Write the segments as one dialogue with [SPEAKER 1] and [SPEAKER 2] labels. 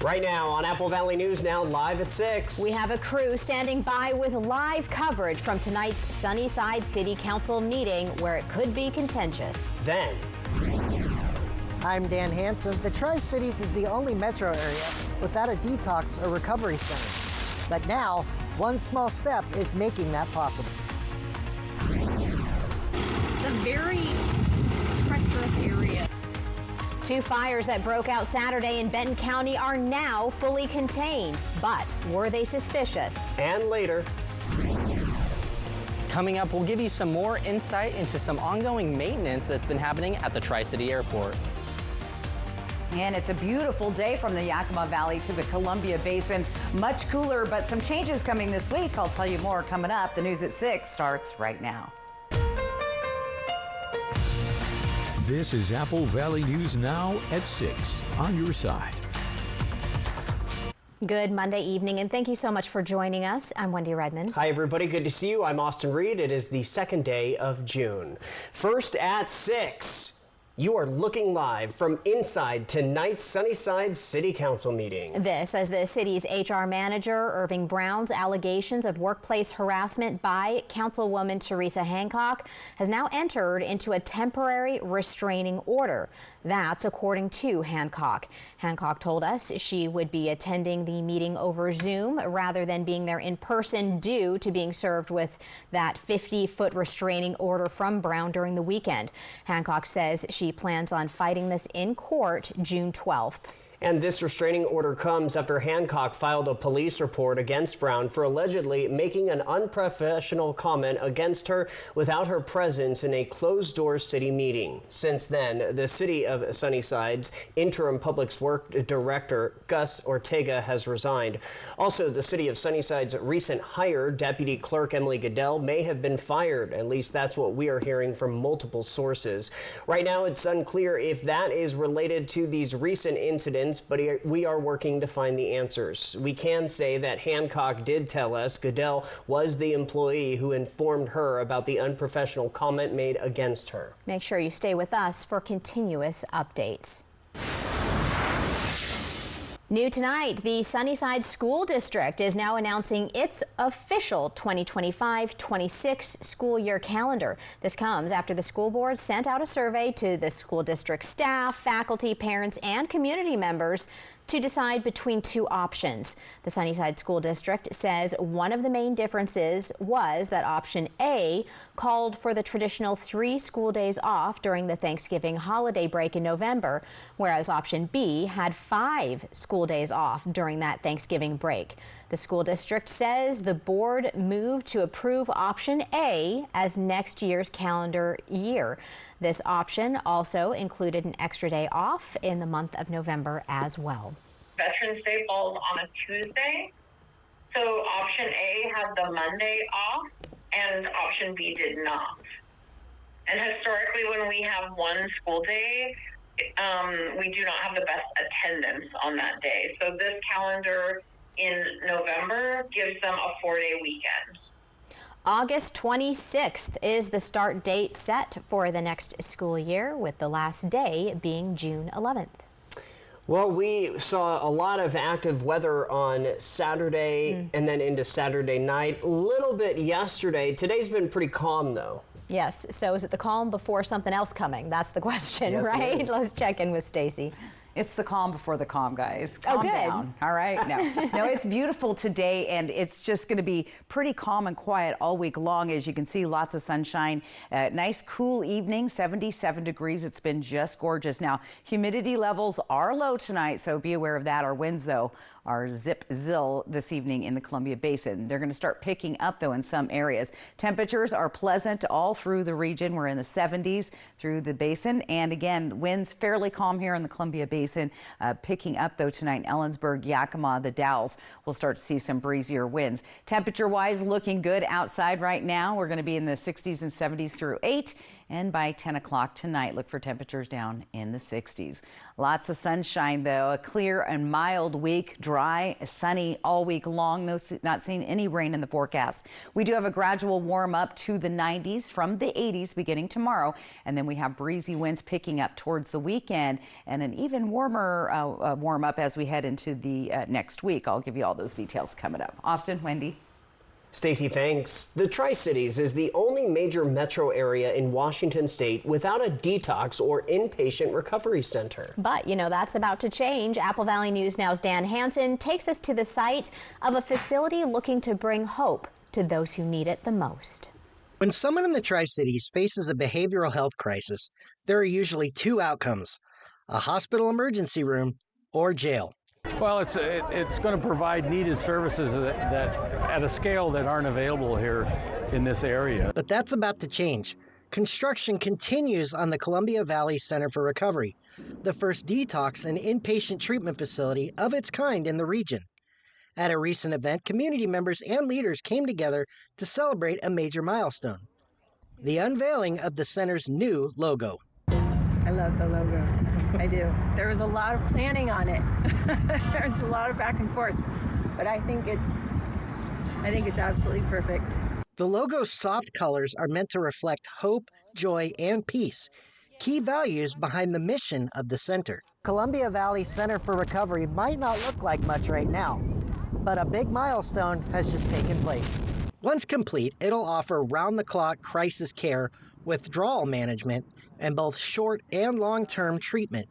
[SPEAKER 1] Right now on Apple Valley News Now, live at 6.
[SPEAKER 2] We have a crew standing by with live coverage from tonight's Sunnyside City Council meeting where it could be contentious.
[SPEAKER 1] Then,
[SPEAKER 3] I'm Dan Hansen. The Tri-Cities is the only metro area without a detox or recovery center. But now, one small step is making that possible.
[SPEAKER 4] It's a very treacherous area.
[SPEAKER 2] Two fires that broke out Saturday in Benton County are now fully contained. But were they suspicious?
[SPEAKER 1] and later,
[SPEAKER 5] Coming up, we'll give you some more insight into some ongoing maintenance that's been happening at the Tri-City Airport.
[SPEAKER 6] And it's a beautiful day from the Yakima Valley to the Columbia Basin. Much cooler, but some changes coming this week. I'll tell you more coming up. The news at 6 starts right now.
[SPEAKER 7] This is Apple Valley News Now at 6 on your side.
[SPEAKER 2] Good Monday evening, and thank you so much for joining us. I'm Wendy Redmond.
[SPEAKER 1] Hi everybody, good to see you. I'm Austin Reed. It is the second day of June. First at 6. You are looking live from inside tonight's Sunnyside City Council meeting.
[SPEAKER 2] This as the city's HR manager, Irving Brown's allegations of workplace harassment by Councilwoman Teresa Hancock has now entered into a temporary restraining order. That's according to Hancock. Hancock told us she would be attending the meeting over Zoom rather than being there in person due to being served with that 50-foot restraining order from Brown during the weekend. Hancock says she plans on fighting this in court June 12th.
[SPEAKER 1] And this restraining order comes after Hancock filed a police report against Brown for allegedly making an unprofessional comment against her without her presence in a closed-door city meeting. Since then, the city of Sunnyside's interim public works director, Gus Ortega, has resigned. Also, the city of Sunnyside's recent hire, Deputy Clerk Emily Goodell, may have been fired. At least that's what we are hearing from multiple sources. Right now, it's unclear if that is related to these recent incidents, but we are working to find the answers. We can say that Hancock did tell us Goodell was the employee who informed her about the unprofessional comment made against her.
[SPEAKER 2] Make sure you stay with us for continuous updates. New tonight, the Sunnyside School District is now announcing its official 2025-26 school year calendar. This comes after the school board sent out a survey to the school district staff, faculty, parents, and community members to decide between two options. The Sunnyside School District says one of the main differences was that option A called for the traditional 3 school days off during the Thanksgiving holiday break in November, whereas option B had 5 school days off during that Thanksgiving break. The school district says the board moved to approve option A as next year's calendar year. This option also included an extra day off in the month of November as well.
[SPEAKER 8] Veterans Day falls on a Tuesday, so option A had the Monday off and option B did not. And historically, when we have one school day, we do not have the best attendance on that day. So this calendar in November gives them a 4-day weekend.
[SPEAKER 2] August 26th is the start date set for the next school year, with the last day being June 11th.
[SPEAKER 1] Well, we saw a lot of active weather on Saturday and then into Saturday night. A little bit yesterday. Today's been pretty calm, though.
[SPEAKER 2] Yes, so is it the calm before something else coming? That's the question,
[SPEAKER 1] Yes, it
[SPEAKER 2] right?
[SPEAKER 1] is.
[SPEAKER 2] Let's check in with Stacy.
[SPEAKER 6] It's the calm before the calm, guys.
[SPEAKER 2] Oh,
[SPEAKER 6] Calm
[SPEAKER 2] good.
[SPEAKER 6] down. All right. No, it's beautiful today, and it's just going to be pretty calm and quiet all week long. As you can see, lots of sunshine. Nice, cool evening, 77 degrees. It's been just gorgeous. Now, humidity levels are low tonight, so be aware of that. Our winds, though, are zip-zill this evening in the Columbia Basin. They're going to start picking up, though, in some areas. Temperatures are pleasant all through the region. We're in the 70s through the basin. And again, winds fairly calm here in the Columbia Basin. Picking up, though, tonight in Ellensburg, Yakima, the Dalles. We'll start to see some breezier winds. Temperature-wise, looking good outside right now. We're going to be in the 60s and 70s through 8. And by 10 o'clock tonight, look for temperatures down in the 60s. Lots of sunshine, though. A clear and mild week, dry, sunny all week long. Not seeing any rain in the forecast. We do have a gradual warm up to the 90s from the 80s beginning tomorrow. And then we have breezy winds picking up towards the weekend and an even warmer warm up as we head into the next week. I'll give you all those details coming up. Austin, Wendy.
[SPEAKER 1] Stacey, thanks. The Tri-Cities is the only major metro area in Washington state without a detox or inpatient recovery center.
[SPEAKER 2] But, you know, that's about to change. Apple Valley News Now's Dan Hansen takes us to the site of a facility looking to bring hope to those who need it the most.
[SPEAKER 9] When someone in the Tri-Cities faces a behavioral health crisis, there are usually two outcomes: a hospital emergency room or jail.
[SPEAKER 10] Well, it's going to provide needed services that at a scale that aren't available here in this area.
[SPEAKER 9] But that's about to change. Construction continues on the Columbia Valley Center for Recovery, the first detox and inpatient treatment facility of its kind in the region. At a recent event, community members and leaders came together to celebrate a major milestone: the unveiling of the center's new logo.
[SPEAKER 11] I love the logo. I do. There was a lot of planning on it. There's a lot of back and forth, but I think it's absolutely perfect.
[SPEAKER 9] The logo's soft colors are meant to reflect hope, joy, and peace, key values behind the mission of the center.
[SPEAKER 3] Columbia Valley Center for Recovery might not look like much right now, but a big milestone has just taken place.
[SPEAKER 9] Once complete, it'll offer round-the-clock crisis care, withdrawal management, and both short and long-term treatment,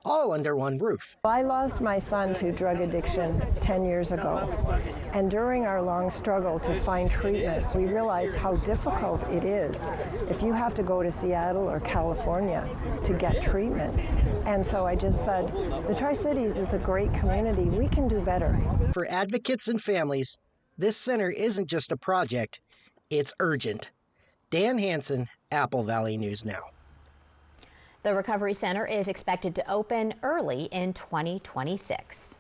[SPEAKER 9] all under one roof.
[SPEAKER 11] I lost my son to drug addiction 10 years ago, and during our long struggle to find treatment, we realized how difficult it is if you have to go to Seattle or California to get treatment. And so I just said, the Tri-Cities is a great community. We can do better.
[SPEAKER 9] For advocates and families, this center isn't just a project, it's urgent. Dan Hansen, Apple Valley News Now.
[SPEAKER 2] The Recovery Center is expected to open early in 2026.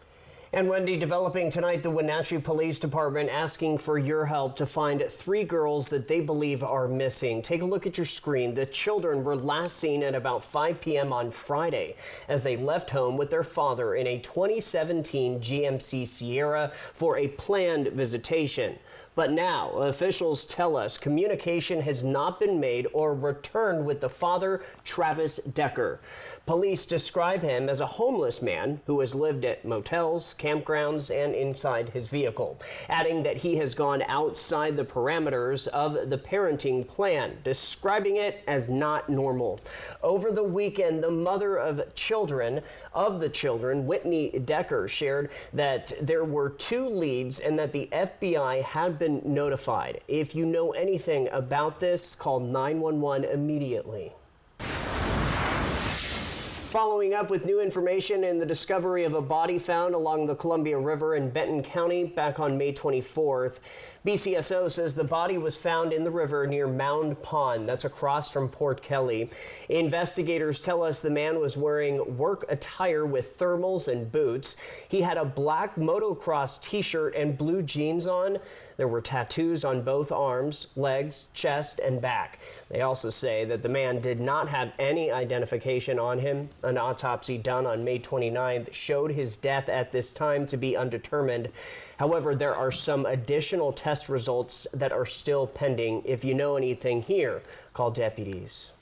[SPEAKER 1] And Wendy, developing tonight, the Wenatchee Police Department asking for your help to find 3 girls that they believe are missing. Take a look at your screen. The children were last seen at about 5 p.m. on Friday as they left home with their father in a 2017 GMC Sierra for a planned visitation. But now, officials tell us communication has not been made or returned with the father, Travis Decker. Police describe him as a homeless man who has lived at motels, campgrounds, and inside his vehicle, adding that he has gone outside the parameters of the parenting plan, describing it as not normal. Over the weekend, the mother of the children, Whitney Decker, shared that there were 2 leads and that the FBI had been notified. If you know anything about this, call 911 immediately. Following up with new information in the discovery of a body found along the Columbia River in Benton County back on May 24th. BCSO says the body was found in the river near Mound Pond. That's across from Port Kelly. Investigators tell us the man was wearing work attire with thermals and boots. He had a black motocross t-shirt and blue jeans on. There were tattoos on both arms, legs, chest, and back. They also say that the man did not have any identification on him. An autopsy done on May 29th showed his death at this time to be undetermined. However, there are some additional test results that are still pending. If you know anything here, call deputies.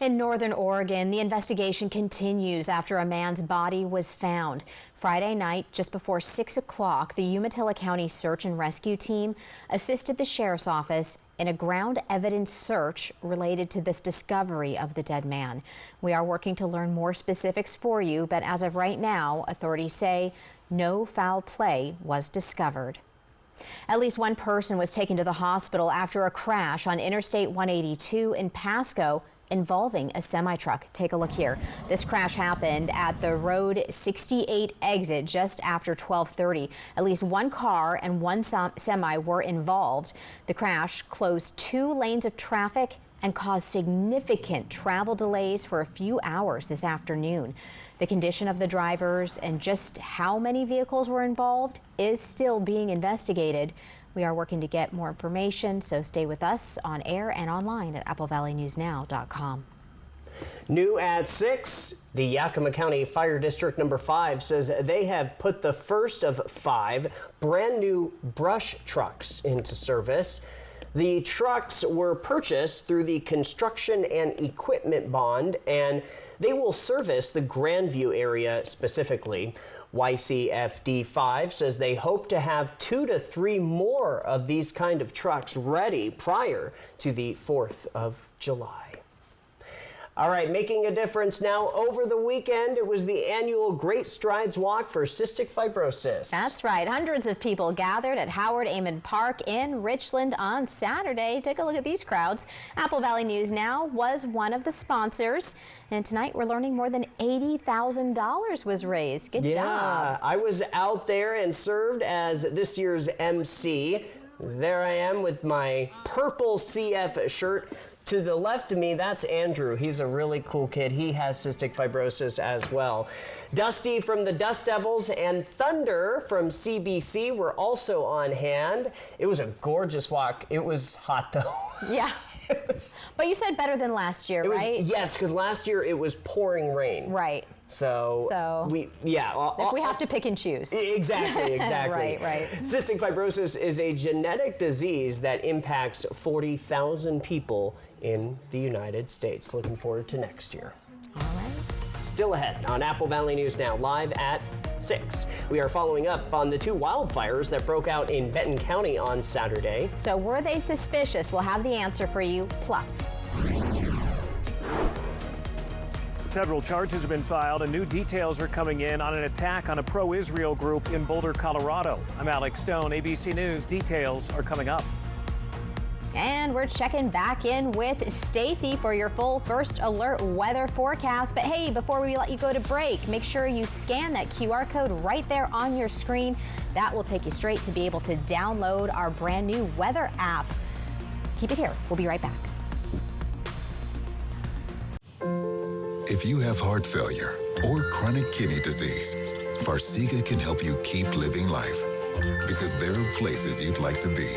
[SPEAKER 2] In northern Oregon, the investigation continues after a man's body was found. Friday night, just before 6 o'clock, the Umatilla County Search and Rescue Team assisted the Sheriff's Office in a ground evidence search related to this discovery of the dead man. We are working to learn more specifics for you, but as of right now, authorities say no foul play was discovered. At least one person was taken to the hospital after a crash on Interstate 182 in Pasco involving a semi-truck. Take a look here. This crash happened at the Road 68 exit just after 12:30. At least one car and one semi were involved. The crash closed 2 lanes of traffic and caused significant travel delays for a few hours this afternoon. The condition of the drivers and just how many vehicles were involved is still being investigated. We are working to get more information, so stay with us on air and online at applevalleynewsnow.com.
[SPEAKER 1] New at 6, the Yakima County Fire District number 5 says they have put the first of 5 brand new brush trucks into service. The trucks were purchased through the Construction and Equipment Bond, and they will service the Grandview area specifically. YCFD 5 says they hope to have 2 to 3 more of these kind of trucks ready prior to the 4th of July. All right, making a difference now. Over the weekend, it was the annual Great Strides Walk for Cystic Fibrosis.
[SPEAKER 2] That's right. Hundreds of people gathered at Howard Amon Park in Richland on Saturday. Take a look at these crowds. Apple Valley News Now was one of the sponsors. And tonight we're learning more than $80,000 was raised. Good job.
[SPEAKER 1] Yeah, I was out there and served as this year's MC. There I am with my purple CF shirt. To the left of me, that's Andrew. He's a really cool kid. He has cystic fibrosis as well. Dusty from the Dust Devils and Thunder from CBC were also on hand. It was a gorgeous walk. It was hot though.
[SPEAKER 2] Yeah. But you said better than last year, right?
[SPEAKER 1] Yes, because last year it was pouring rain.
[SPEAKER 2] Right.
[SPEAKER 1] So
[SPEAKER 2] if we have to pick and choose.
[SPEAKER 1] Exactly.
[SPEAKER 2] Right.
[SPEAKER 1] Cystic fibrosis is a genetic disease that impacts 40,000 people in the United States. Looking forward to next year.
[SPEAKER 2] All right.
[SPEAKER 1] Still ahead on Apple Valley News Now, live at 6. We are following up on the 2 wildfires that broke out in Benton County on Saturday.
[SPEAKER 2] So were they suspicious? We'll have the answer for you. Plus.
[SPEAKER 12] Federal charges have been filed and new details are coming in on an attack on a pro-Israel group in Boulder, Colorado. I'm Alex Stone, ABC News. Details are coming up.
[SPEAKER 2] And we're checking back in with Stacy for your full First Alert weather forecast. But hey, before we let you go to break, make sure you scan that QR code right there on your screen. That will take you straight to be able to download our brand new weather app. Keep it here. We'll be right back.
[SPEAKER 13] If you have heart failure or chronic kidney disease, Farxiga can help you keep living life, because there are places you'd like to be.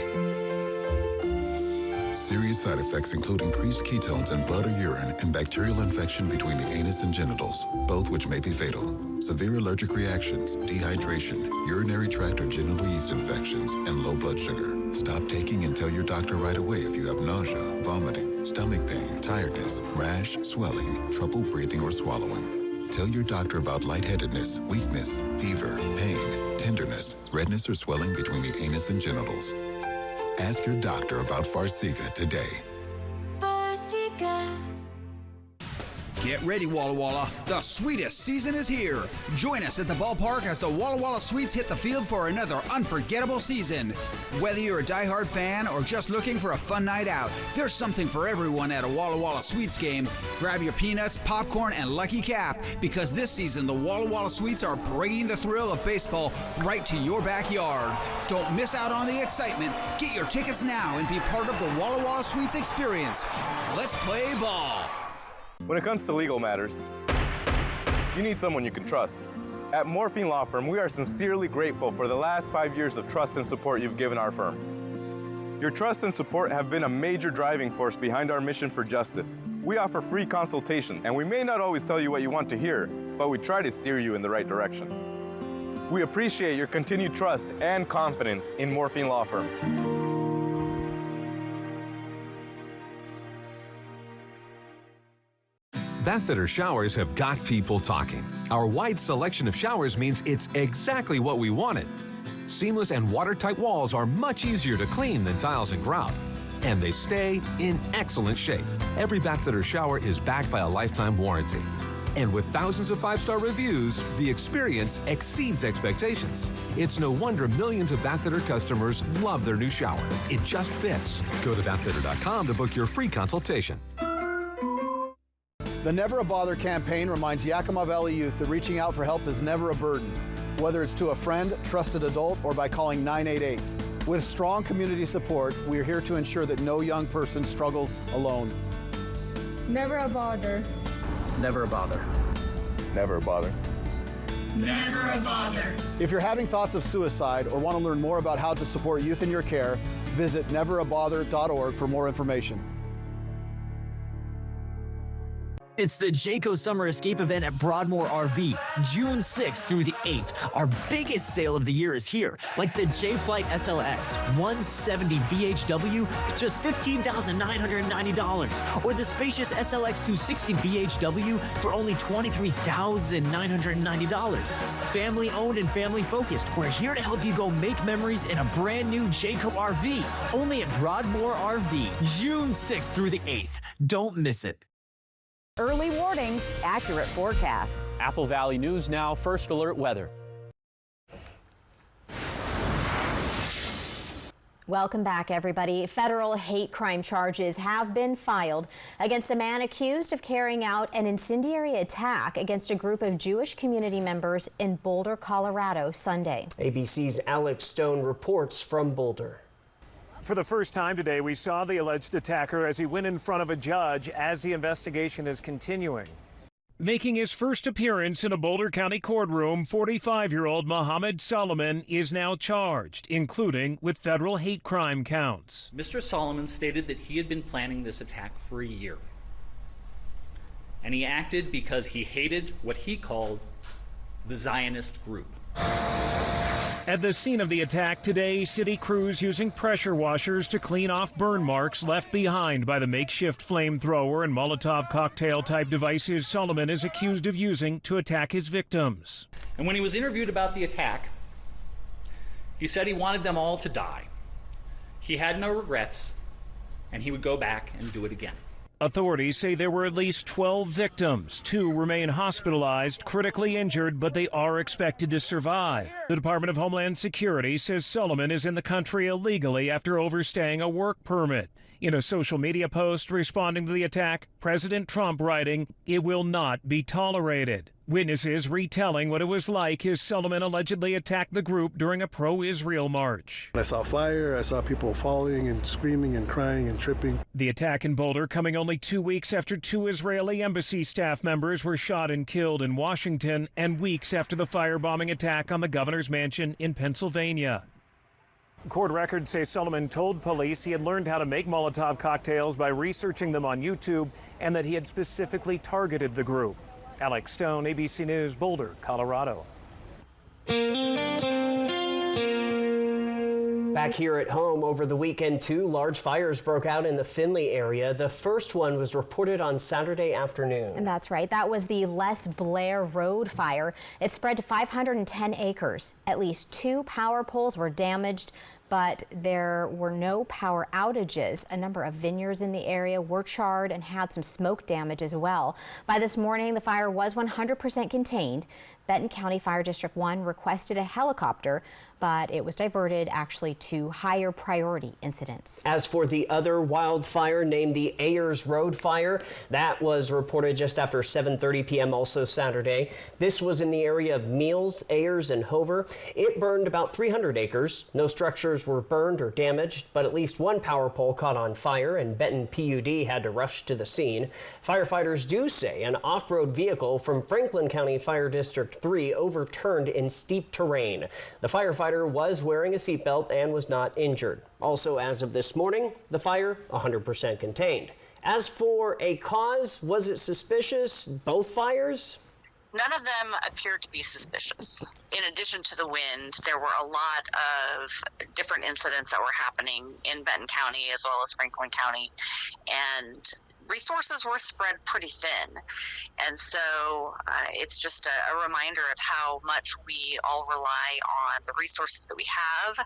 [SPEAKER 13] Serious side effects include increased ketones in blood or urine and bacterial infection between the anus and genitals, both which may be fatal. Severe allergic reactions, dehydration, urinary tract or genital yeast infections, and low blood sugar. Stop taking and tell your doctor right away if you have nausea, vomiting, stomach pain, tiredness, rash, swelling, trouble breathing or swallowing. Tell your doctor about lightheadedness, weakness, fever, pain, tenderness, redness or swelling between the anus and genitals. Ask your doctor about Farxiga today.
[SPEAKER 14] Get ready, Walla Walla. The sweetest season is here. Join us at the ballpark as the Walla Walla Sweets hit the field for another unforgettable season. Whether you're a diehard fan or just looking for a fun night out, there's something for everyone at a Walla Walla Sweets game. Grab your peanuts, popcorn, and Lucky Cap, because this season the Walla Walla Sweets are bringing the thrill of baseball right to your backyard. Don't miss out on the excitement. Get your tickets now and be part of the Walla Walla Sweets experience. Let's play ball.
[SPEAKER 15] When it comes to legal matters, you need someone you can trust. At Morphine Law Firm, we are sincerely grateful for the last 5 years of trust and support you've given our firm. Your trust and support have been a major driving force behind our mission for justice. We offer free consultations, and we may not always tell you what you want to hear, but we try to steer you in the right direction. We appreciate your continued trust and confidence in Morphine Law Firm.
[SPEAKER 16] Bathfitter showers have got people talking. Our wide selection of showers means it's exactly what we wanted. Seamless and watertight walls are much easier to clean than tiles and grout. And they stay in excellent shape. Every Bathfitter shower is backed by a lifetime warranty. And with thousands of 5-star reviews, the experience exceeds expectations. It's no wonder millions of Bathfitter customers love their new shower. It just fits. Go to bathfitter.com to book your free consultation.
[SPEAKER 17] The Never a Bother campaign reminds Yakima Valley youth that reaching out for help is never a burden, whether it's to a friend, trusted adult, or by calling 988. With strong community support, we are here to ensure that no young person struggles alone.
[SPEAKER 18] Never a bother.
[SPEAKER 5] Never a bother.
[SPEAKER 15] Never a bother.
[SPEAKER 4] Never a bother.
[SPEAKER 17] If you're having thoughts of suicide or want to learn more about how to support youth in your care, visit neverabother.org for more information.
[SPEAKER 18] It's the Jayco Summer Escape event at Broadmoor RV, June 6th through the 8th. Our biggest sale of the year is here, like the J-Flight SLX 170 BHW, just $15,990, or the spacious SLX 260 BHW for only $23,990. Family owned and family focused, we're here to help you go make memories in a brand new Jayco RV, only at Broadmoor RV, June 6th through the 8th. Don't miss it.
[SPEAKER 6] Early warnings, accurate forecasts.
[SPEAKER 5] Apple Valley News Now, First Alert Weather.
[SPEAKER 2] Welcome back, everybody. Federal hate crime charges have been filed against a man accused of carrying out an incendiary attack against a group of Jewish community members in Boulder, Colorado, Sunday.
[SPEAKER 1] ABC's Alex Stone reports from Boulder.
[SPEAKER 12] For the first time today, we saw the alleged attacker as he went in front of a judge as the investigation is continuing. Making his first appearance in a Boulder County courtroom, 45-year-old Mohammed Solomon is now charged, including with federal hate crime counts.
[SPEAKER 19] Mr. Solomon stated that he had been planning this attack for a year. And he acted because he hated what he called the Zionist group.
[SPEAKER 12] At the scene of the attack today, city crews using pressure washers to clean off burn marks left behind by the makeshift flamethrower and Molotov cocktail-type devices Solomon is accused of using to attack his victims.
[SPEAKER 19] And when he was interviewed about the attack, he said he wanted them all to die. He had no regrets, and he would go back and do it again.
[SPEAKER 12] Authorities say there were at least 12 victims. 2 remain hospitalized, critically injured, but they are expected to survive. The Department of Homeland Security says Solomon is in the country illegally after overstaying a work permit. In a social media post responding to the attack, President Trump writing, "It will not be tolerated." Witnesses retelling what it was like as Solomon allegedly attacked the group during a pro-Israel march.
[SPEAKER 20] I saw fire, I saw people falling and screaming and crying and tripping.
[SPEAKER 12] The attack in Boulder coming only 2 weeks after 2 Israeli embassy staff members were shot and killed in Washington, and weeks after the firebombing attack on the governor's mansion in Pennsylvania. Court records say Solomon told police he had learned how to make Molotov cocktails by researching them on YouTube and that he had specifically targeted the group. Alex Stone, ABC News, Boulder, Colorado.
[SPEAKER 1] Back here at home over the weekend, 2 large fires broke out in the Findlay area. The first one was reported on Saturday afternoon.
[SPEAKER 2] And that's right. That was the Les Blair Road fire. It spread to 510 acres. At least 2 power poles were damaged, but there were no power outages. A number of vineyards in the area were charred and had some smoke damage as well. By this morning, the fire was 100% contained. Benton County Fire District 1 requested a helicopter, but it was diverted actually to higher priority incidents.
[SPEAKER 1] As for the other wildfire named the Ayers Road Fire, that was reported just after 7:30 p.m. also Saturday. This was in the area of Meals, Ayers, and Hover. It burned about 300 acres. No structures were burned or damaged, but at least 1 power pole caught on fire, and Benton PUD had to rush to the scene. Firefighters do say an off-road vehicle from Franklin County Fire District 3 overturned in steep terrain. The firefighter was wearing a seatbelt and was not injured. Also, as of this morning, the fire 100% contained. As for a cause, was it suspicious? Both fires?
[SPEAKER 21] None of them appeared to be suspicious. In addition to the wind, there were a lot of different incidents that were happening in Benton County as well as Franklin County, and resources were spread pretty thin. And so it's just a reminder of how much we all rely on the resources that we have.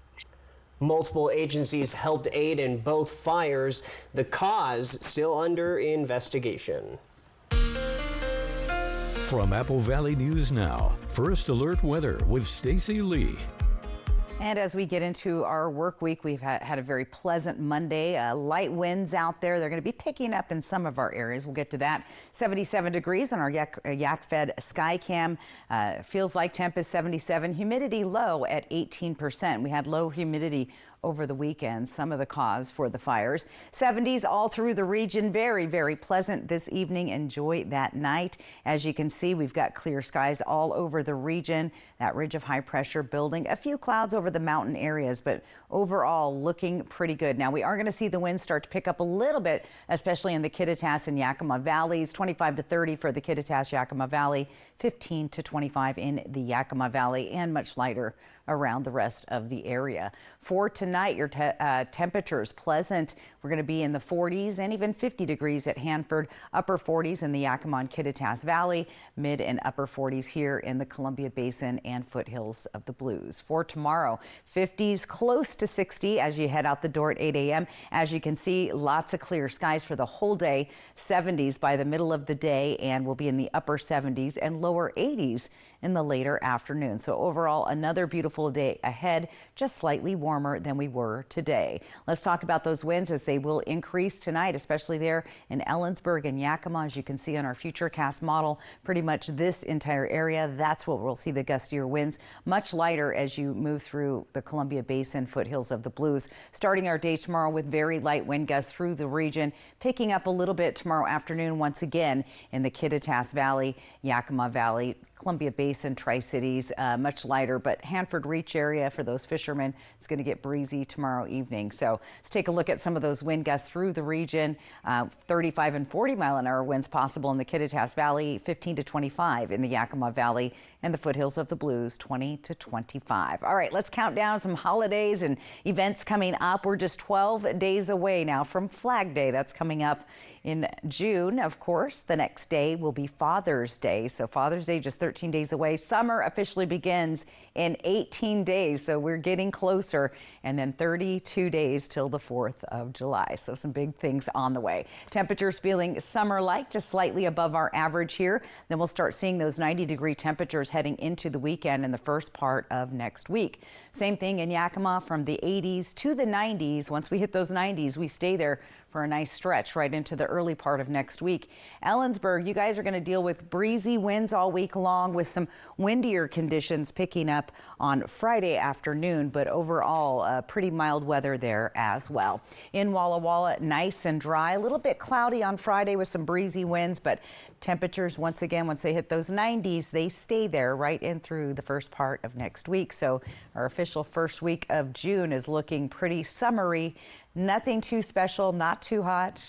[SPEAKER 1] Multiple agencies helped aid in both fires. The cause still under investigation.
[SPEAKER 7] From Apple Valley News Now, First Alert Weather with Stacy Lee.
[SPEAKER 6] And as we get into our work week, we've had a very pleasant Monday. Light winds out there. They're going to be picking up in some of our areas. We'll get to that. 77 degrees on our Yak-Fed Skycam. Feels like temp is 77. Humidity low at 18%. We had low humidity over the weekend, some of the cause for the fires. 70s all through the region. Very, very pleasant this evening. Enjoy that night. As you can see, we've got clear skies all over the region. That ridge of high pressure building. A few clouds over the mountain areas, but overall looking pretty good. Now, we are going to see the winds start to pick up a little bit, especially in the Kittitas and Yakima valleys. 25 to 30 for the Kittitas Yakima Valley, 15 to 25 in the Yakima Valley, and much lighter around the rest of the area. For tonight, your temperatures pleasant. We're going to be in the 40s and even 50 degrees at Hanford, upper 40s in the Yakima and Kittitas Valley, mid and upper 40s here in the Columbia Basin and foothills of the Blues. For tomorrow, 50s close to 60 as you head out the door at 8 a.m. As you can see, lots of clear skies for the whole day, 70s by the middle of the day, and we'll be in the upper 70s and lower 80s in the later afternoon. So overall, another beautiful day ahead, just slightly warmer than we were today. Let's talk about those winds as they will increase tonight, especially there in Ellensburg and Yakima. As you can see on our Futurecast model, pretty much this entire area, that's what we'll see the gustier winds. Much lighter as you move through the Columbia Basin, foothills of the Blues. Starting our day tomorrow with very light wind gusts through the region, picking up a little bit tomorrow afternoon once again in the Kittitas Valley, Yakima Valley, Columbia Basin, Tri-Cities, much lighter, but Hanford Reach area for those fishermen, it's going to get breezy tomorrow evening. So let's take a look at some of those wind gusts through the region. 35 and 40 mile an hour winds possible in the Kittitas Valley, 15 to 25 in the Yakima Valley, and the foothills of the Blues, 20 to 25. All right, let's count down some holidays and events coming up. We're just 12 days away now from Flag Day. That's coming up in June, of course. The next day will be Father's Day. So Father's Day just 13 days away. Summer officially begins in 18 days. So we're getting closer. And then 32 days till the 4th of July. So some big things on the way. Temperatures feeling summer-like, just slightly above our average here. Then we'll start seeing those 90-degree temperatures heading into the weekend in the first part of next week. Same thing in Yakima, from the 80s to the 90s. Once we hit those 90s, we stay there for a nice stretch right into the early part of next week. Ellensburg, you guys are going to deal with breezy winds all week long with some windier conditions picking up on Friday afternoon, but overall pretty mild weather there as well. In Walla Walla, nice and dry, a little bit cloudy on Friday with some breezy winds, but temperatures once again, once they hit those 90s, they stay there right in through the first part of next week. So our official first week of June is looking pretty summery. Nothing too special, not too hot,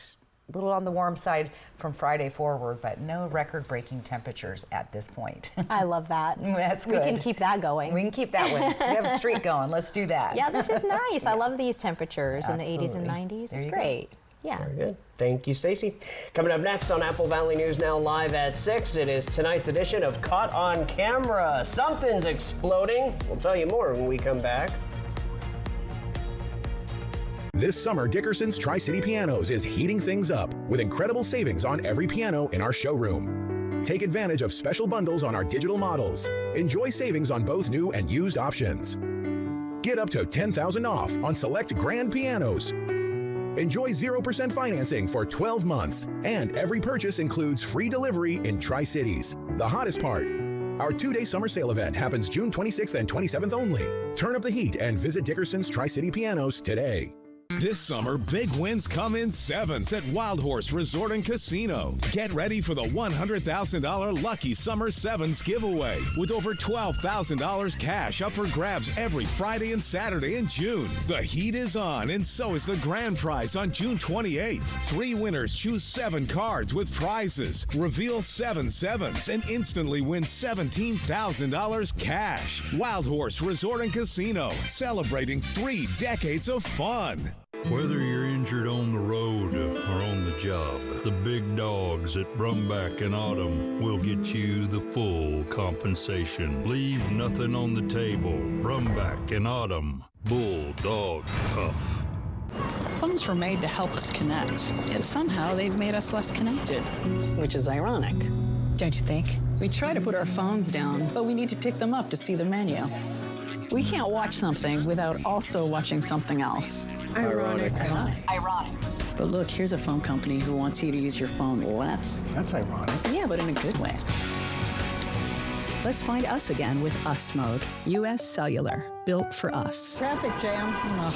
[SPEAKER 6] a little on the warm side from Friday forward, but no record-breaking temperatures at this point.
[SPEAKER 2] I love that.
[SPEAKER 6] That's good.
[SPEAKER 2] We can keep that going.
[SPEAKER 6] We can keep that one. We have a streak going. Let's do that.
[SPEAKER 2] Yeah, this is nice. I love these temperatures
[SPEAKER 6] Absolutely.
[SPEAKER 2] in the 80s and 90s. It's great. Yeah.
[SPEAKER 1] Very good. Thank you, Stacy. Coming up next on Apple Valley News Now live at 6, it is tonight's edition of Caught on Camera. Something's exploding. We'll tell you more when we come back.
[SPEAKER 8] This summer, Dickerson's Tri-City Pianos is heating things up with incredible savings on every piano in our showroom. Take advantage of special bundles on our digital models. Enjoy savings on both new and used options. Get up to $10,000 off on select grand pianos. Enjoy 0% financing for 12 months, and every purchase includes free delivery in Tri-Cities. The hottest part, our 2-day summer sale event happens June 26th and 27th only. Turn up the heat and visit Dickerson's Tri-City Pianos today.
[SPEAKER 22] This summer, big wins come in sevens at Wild Horse Resort and Casino. Get ready for the $100,000 Lucky Summer Sevens giveaway with over $12,000 cash up for grabs every Friday and Saturday in June. The heat is on, and so is the grand prize on June 28th. 3 winners choose 7 cards with prizes. Reveal 7 sevens and instantly win $17,000 cash. Wild Horse Resort and Casino, celebrating 3 decades of fun.
[SPEAKER 23] Whether you're injured on the road or on the job, the big dogs at Brumback and Autumn will get you the full compensation. Leave nothing on the table. Brumback and Autumn, Bulldog Tough.
[SPEAKER 24] Phones were made to help us connect, yet somehow they've made us less connected. Which is ironic. Don't you think? We try to put our phones down, but we need to pick them up to see the menu. We can't watch something without also watching something else. Ironic. Ironic. But look, here's a phone company who wants you to use your phone less.
[SPEAKER 25] That's ironic.
[SPEAKER 24] Yeah, but in a good way. Let's find us again with Us Mode. U.S. Cellular. built for us.
[SPEAKER 3] Traffic jam.
[SPEAKER 24] Ugh,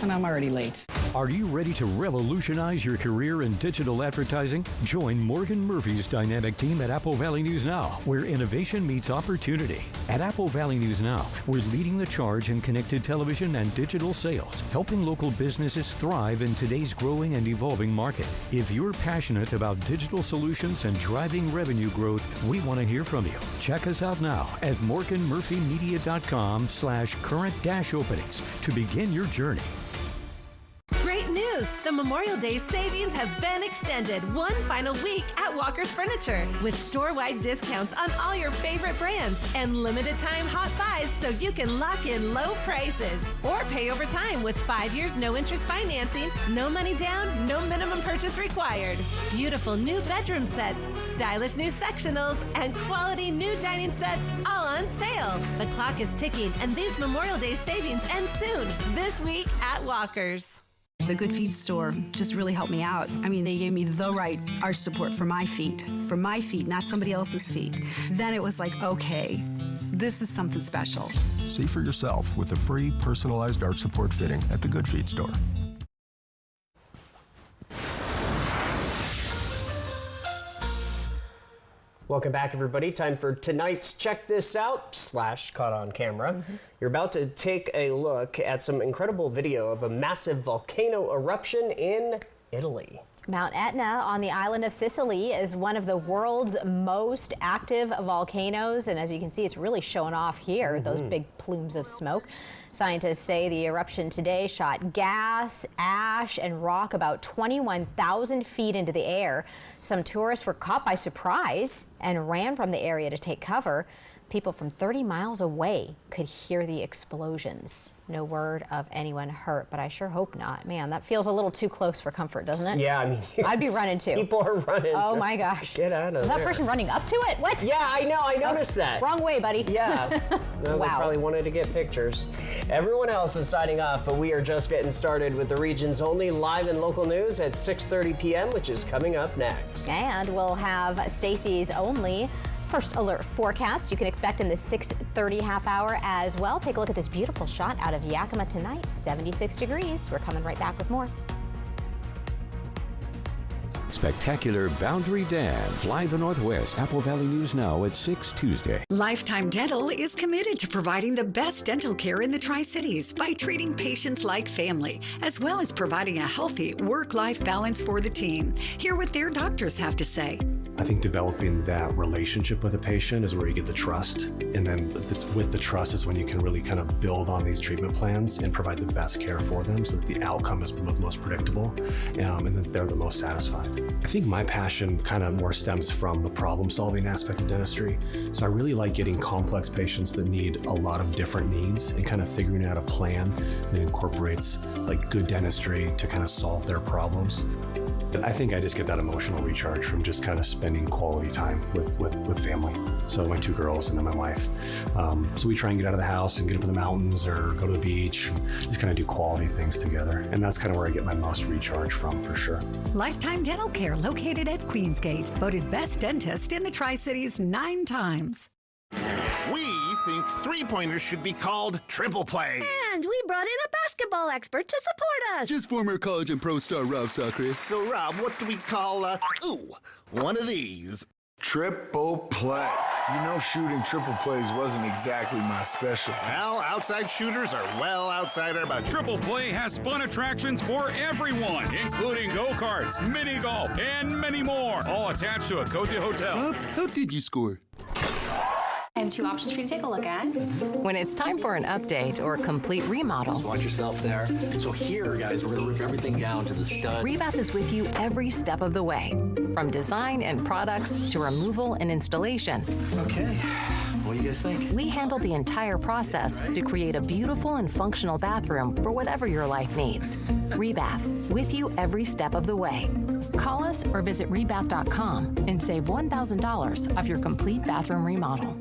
[SPEAKER 24] and I'm already late.
[SPEAKER 7] Are you ready to revolutionize your career in digital advertising? Join Morgan Murphy's dynamic team at Apple Valley News Now, where innovation meets opportunity. At Apple Valley News Now, we're leading the charge in connected television and digital sales, helping local businesses thrive in today's growing and evolving market. If you're passionate about digital solutions and driving revenue growth, we want to hear from you. Check us out now at morganmurphymedia.com/current-openings to begin your journey.
[SPEAKER 9] Great news! The Memorial Day savings have been extended one final week at Walker's Furniture with store-wide discounts on all your favorite brands and limited time hot buys so you can lock in low prices or pay over time with 5 years no interest financing, no money down, no minimum purchase required. Beautiful new bedroom sets, stylish new sectionals, and quality new dining sets all on sale. The clock is ticking and these Memorial Day savings end soon this week at Walker's.
[SPEAKER 3] The Good Feet store just really helped me out. I mean, they gave me the right arch support for my feet, not somebody else's feet. Then it was like, okay, this is something special.
[SPEAKER 10] See for yourself with the free personalized arch support fitting at the Good Feet store.
[SPEAKER 1] Welcome back, everybody. Time for tonight's Check This Out / Caught on Camera. You're about to take a look at some incredible video of a massive volcano eruption in Italy.
[SPEAKER 2] Mount Etna on the island of Sicily is one of the world's most active volcanoes, and as you can see, it's really showing off here, those big plumes of smoke. Scientists say the eruption today shot gas, ash, and rock about 21,000 feet into the air. Some tourists were caught by surprise and ran from the area to take cover. People from 30 miles away could hear the explosions. No word of anyone hurt, but I sure hope not. Man, that feels a little too close for comfort, doesn't it?
[SPEAKER 1] Yeah, I mean,
[SPEAKER 2] I'd be running too.
[SPEAKER 1] People are running.
[SPEAKER 2] Oh my gosh.
[SPEAKER 1] Get out of
[SPEAKER 2] Is
[SPEAKER 1] there.
[SPEAKER 2] that person running up to it? What?
[SPEAKER 1] Yeah, I know. I noticed that.
[SPEAKER 2] Wrong way, buddy.
[SPEAKER 1] Yeah. No,
[SPEAKER 2] Wow.
[SPEAKER 1] They probably wanted to get pictures. Everyone else is signing off, but we are just getting started with the region's only live and local news at 6:30 p.m., which is coming up next.
[SPEAKER 2] And we'll have Stacy's only first alert forecast you can expect in the 6:30 half hour as well. Take a look at this beautiful shot out of Yakima tonight, 76 degrees. We're coming right back with more.
[SPEAKER 7] Spectacular Boundary Dam. Fly the Northwest. Apple Valley News Now at 6 Tuesday.
[SPEAKER 11] Lifetime Dental is committed to providing the best dental care in the Tri-Cities by treating patients like family, as well as providing a healthy work-life balance for the team. Hear what their doctors have to say.
[SPEAKER 25] I think developing that relationship with a patient is where you get the trust. And then with the trust is when you can really kind of build on these treatment plans and provide the best care for them so that the outcome is most predictable and that they're the most satisfied. I think my passion kind of more stems from the problem-solving aspect of dentistry. So I really like getting complex patients that need a lot of different needs and kind of figuring out a plan that incorporates like good dentistry to kind of solve their problems. I think I just get that emotional recharge from just kind of spending quality time with family. So my 2 girls and then my wife. So we try and get out of the house and get up in the mountains or go to the beach and just kind of do quality things together. And that's kind of where I get my most recharge from, for sure.
[SPEAKER 11] Lifetime Dental Care, located at Queensgate, voted best dentist in the Tri-Cities 9 times.
[SPEAKER 26] We think three-pointers should be called triple play.
[SPEAKER 27] And we brought in a basketball expert to support us.
[SPEAKER 26] Just former college and pro star Rob Sacre. So, Rob, what do we call, one of these?
[SPEAKER 28] Triple play. You know, shooting triple plays wasn't exactly my specialty.
[SPEAKER 26] Well, outside shooters are well outside our budget.
[SPEAKER 29] Triple Play has fun attractions for everyone, including go-karts, mini golf, and many more, all attached to a cozy hotel.
[SPEAKER 26] Rob, how did you score?
[SPEAKER 30] I have 2 options for you to take a look at.
[SPEAKER 31] When it's time for an update or a complete remodel,
[SPEAKER 32] just watch yourself there. So here, guys, we're gonna rip everything down to the stud.
[SPEAKER 31] Rebath is with you every step of the way, from design and products to removal and installation.
[SPEAKER 32] Okay, what do you guys think?
[SPEAKER 31] We handle the entire process to create a beautiful and functional bathroom for whatever your life needs. Rebath, with you every step of the way. Call us or visit rebath.com and save $1,000 off your complete bathroom remodel.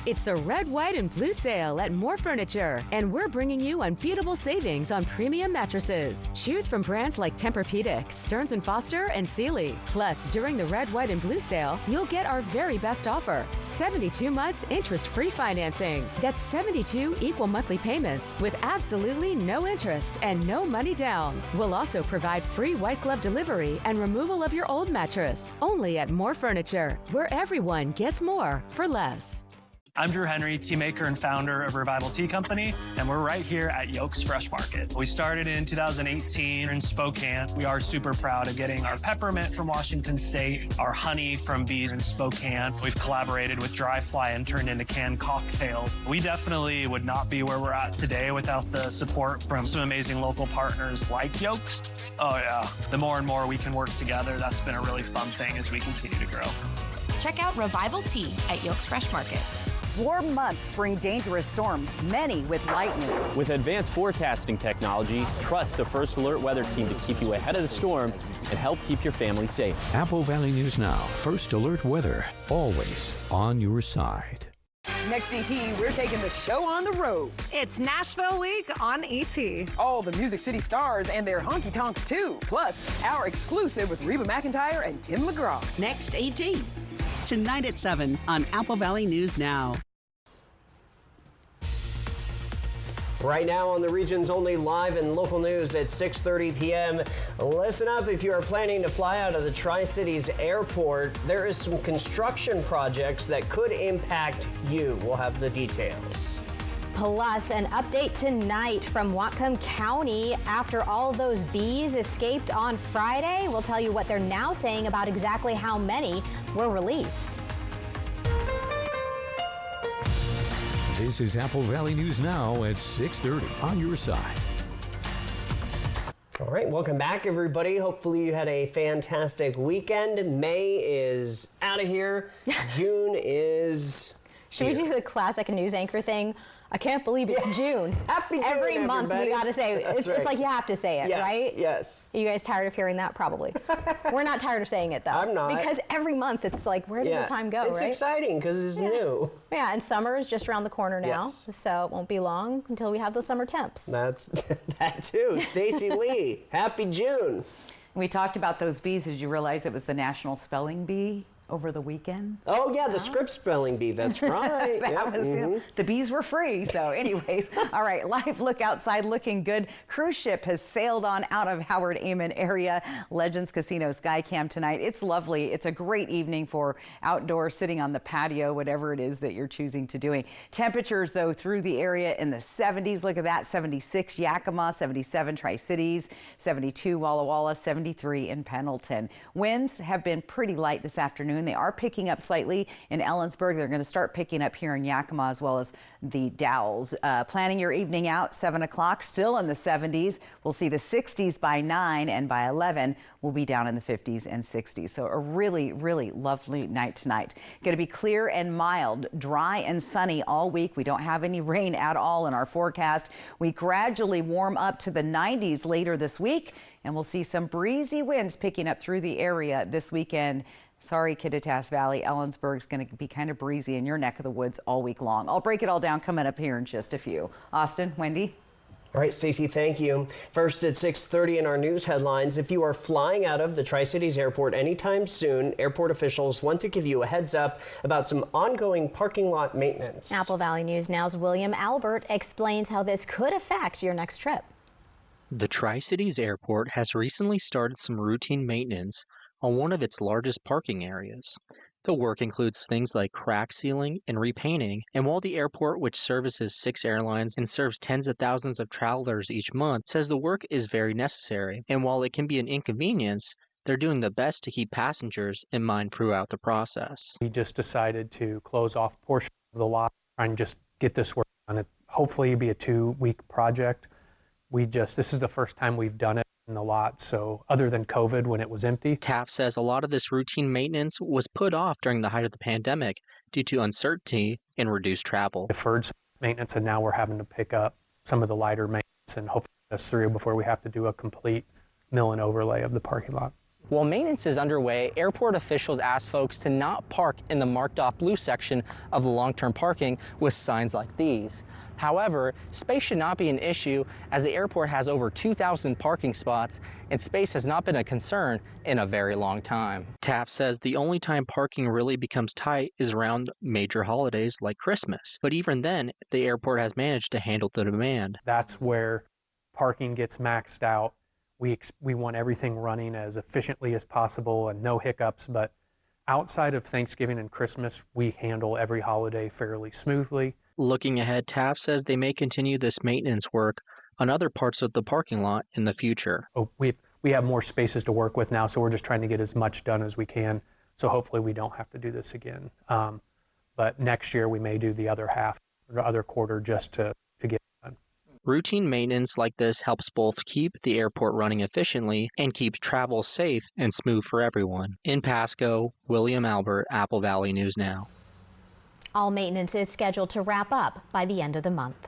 [SPEAKER 4] It's the red, white, and blue sale at More Furniture, and we're bringing you unbeatable savings on premium mattresses. Choose from brands like Tempur-Pedic, Stearns & Foster, and Sealy. Plus, during the red, white, and blue sale, you'll get our very best offer, 72 months interest-free financing. That's 72 equal monthly payments with absolutely no interest and no money down. We'll also provide free white glove delivery and removal of your old mattress. Only at More Furniture, where everyone gets more for less.
[SPEAKER 5] I'm Drew Henry, tea maker and founder of Revival Tea Company, and we're right here at Yolks Fresh Market. We started in 2018 in Spokane. We are super proud of getting our peppermint from Washington State, our honey from bees in Spokane. We've collaborated with Dry Fly and turned into canned cocktails. We definitely would not be where we're at today without the support from some amazing local partners like Yolks. Oh yeah, the more and more we can work together, that's been a really fun thing as we continue to grow.
[SPEAKER 12] Check out Revival Tea at Yolks Fresh Market.
[SPEAKER 6] Warm months bring dangerous storms, many with lightning.
[SPEAKER 13] With advanced forecasting technology, trust the First Alert Weather Team to keep you ahead of the storm and help keep your family safe.
[SPEAKER 7] Apple Valley News Now, First Alert Weather, always on your side.
[SPEAKER 14] Next ET, we're taking the show on the road.
[SPEAKER 15] It's Nashville Week on ET.
[SPEAKER 14] All the Music City stars and their honky tonks too. Plus, our exclusive with Reba McEntire and Tim McGraw.
[SPEAKER 16] Next ET. Tonight at 7 on Apple Valley News Now.
[SPEAKER 1] Right now on the region's only live and local news at 6:30 p.m. Listen up if you are planning to fly out of the Tri-Cities Airport. There is some construction projects that could impact you. We'll have the details.
[SPEAKER 2] Plus, an update tonight from Whatcom County after all those bees escaped on Friday. We'll tell you what they're now saying about exactly how many were released.
[SPEAKER 7] This is Apple Valley News Now at 6:30 on your side.
[SPEAKER 1] All right, welcome back, everybody. Hopefully you had a fantastic weekend. May is out of here. June is
[SPEAKER 2] Should we do the classic news anchor thing? I can't believe it's June.
[SPEAKER 1] Happy June,
[SPEAKER 2] every month
[SPEAKER 1] everybody.
[SPEAKER 2] We gotta say it's like you have to say it,
[SPEAKER 1] yes,
[SPEAKER 2] right?
[SPEAKER 1] Yes.
[SPEAKER 2] Are you guys tired of hearing that? Probably. We're not tired of saying it though.
[SPEAKER 1] I'm not.
[SPEAKER 2] Because every month it's like, where does the time go,
[SPEAKER 1] it's
[SPEAKER 2] right?
[SPEAKER 1] It's exciting because it's new.
[SPEAKER 2] Yeah, and summer is just around the corner now,
[SPEAKER 1] yes.
[SPEAKER 2] So it won't be long until we have the summer temps.
[SPEAKER 1] That's that too. Stacy Lee, happy June.
[SPEAKER 6] We talked about those bees. Did you realize it was the National Spelling Bee over the weekend?
[SPEAKER 1] Oh yeah, the Scripps Spelling Bee, that's right.
[SPEAKER 6] The bees were free, so anyways. All right, live look outside looking good. Cruise ship has sailed on out of Howard Amen area. Legends Casino Skycam tonight. It's lovely. It's a great evening for outdoor sitting on the patio, whatever it is that you're choosing to doing. Temperatures though through the area in the 70s. Look at that, 76 Yakima, 77 Tri-Cities, 72 Walla Walla, 73 in Pendleton. Winds have been pretty light this afternoon. They are picking up slightly in Ellensburg. They're going to start picking up here in Yakima as well as the Dalles. Planning your evening out, 7 o'clock, still in the 70s. We'll see the 60s by 9, and by 11, we'll be down in the 50s and 60s. So a really, really lovely night tonight. Going to be clear and mild, dry and sunny all week. We don't have any rain at all in our forecast. We gradually warm up to the 90s later this week, and we'll see some breezy winds picking up through the area this weekend. Sorry, Kittitas Valley. Ellensburg's going to be kind of breezy in your neck of the woods all week long. I'll break it all down coming up here in just a few. Austin, Wendy.
[SPEAKER 1] All right, Stacey, thank you. First at 6:30 in our news headlines, if you are flying out of the Tri-Cities Airport anytime soon, airport officials want to give you a heads up about some ongoing parking lot maintenance.
[SPEAKER 2] Apple Valley News Now's William Albert explains how this could affect your next trip.
[SPEAKER 17] The Tri-Cities Airport has recently started some routine maintenance on one of its largest parking areas. The work includes things like crack sealing and repainting, and while the airport, which services 6 airlines and serves tens of thousands of travelers each month, says the work is very necessary, and while it can be an inconvenience, they're doing the best to keep passengers in mind throughout the process.
[SPEAKER 25] We just decided to close off portion of the lot and just get this work done. It hopefully it'll be a 2-week project. This is the first time we've done it in the lot, so other than COVID when it was empty.
[SPEAKER 17] Taft says a lot of this routine maintenance was put off during the height of the pandemic due to uncertainty and reduced travel.
[SPEAKER 25] Deferred some maintenance, and now we're having to pick up some of the lighter maintenance and hopefully get us through before we have to do a complete mill and overlay of the parking lot.
[SPEAKER 3] While maintenance is underway, airport officials asked folks to not park in the marked-off blue section of the long-term parking with signs like these. However, space should not be an issue as the airport has over 2,000 parking spots and space has not been a concern in a very long time.
[SPEAKER 17] Taft says the only time parking really becomes tight is around major holidays like Christmas. But even then, the airport has managed to handle the demand.
[SPEAKER 8] That's where parking gets maxed out. We want everything running as efficiently as possible and no hiccups, but outside of Thanksgiving and Christmas, we handle every holiday fairly smoothly.
[SPEAKER 17] Looking ahead, Taft says they may continue this maintenance work on other parts of the parking lot in the future.
[SPEAKER 8] We have more spaces to work with now, so we're just trying to get as much done as we can. So hopefully we don't have to do this again. But next year we may do the other half, or the other quarter, just to get it done.
[SPEAKER 17] Routine maintenance like this helps both keep the airport running efficiently and keeps travel safe and smooth for everyone. In Pasco, William Albert, Apple Valley News Now.
[SPEAKER 2] All maintenance is scheduled to wrap up by the end of the month.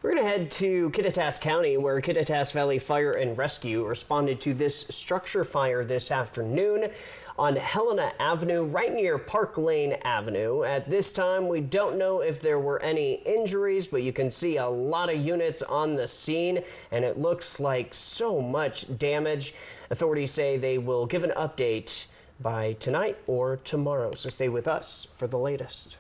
[SPEAKER 1] We're going to head to Kittitas County, where Kittitas Valley Fire and Rescue responded to this structure fire this afternoon on Helena Avenue, right near Park Lane Avenue. At this time, we don't know if there were any injuries, but you can see a lot of units on the scene, and it looks like so much damage. Authorities say they will give an update by tonight or tomorrow, so stay with us for the latest.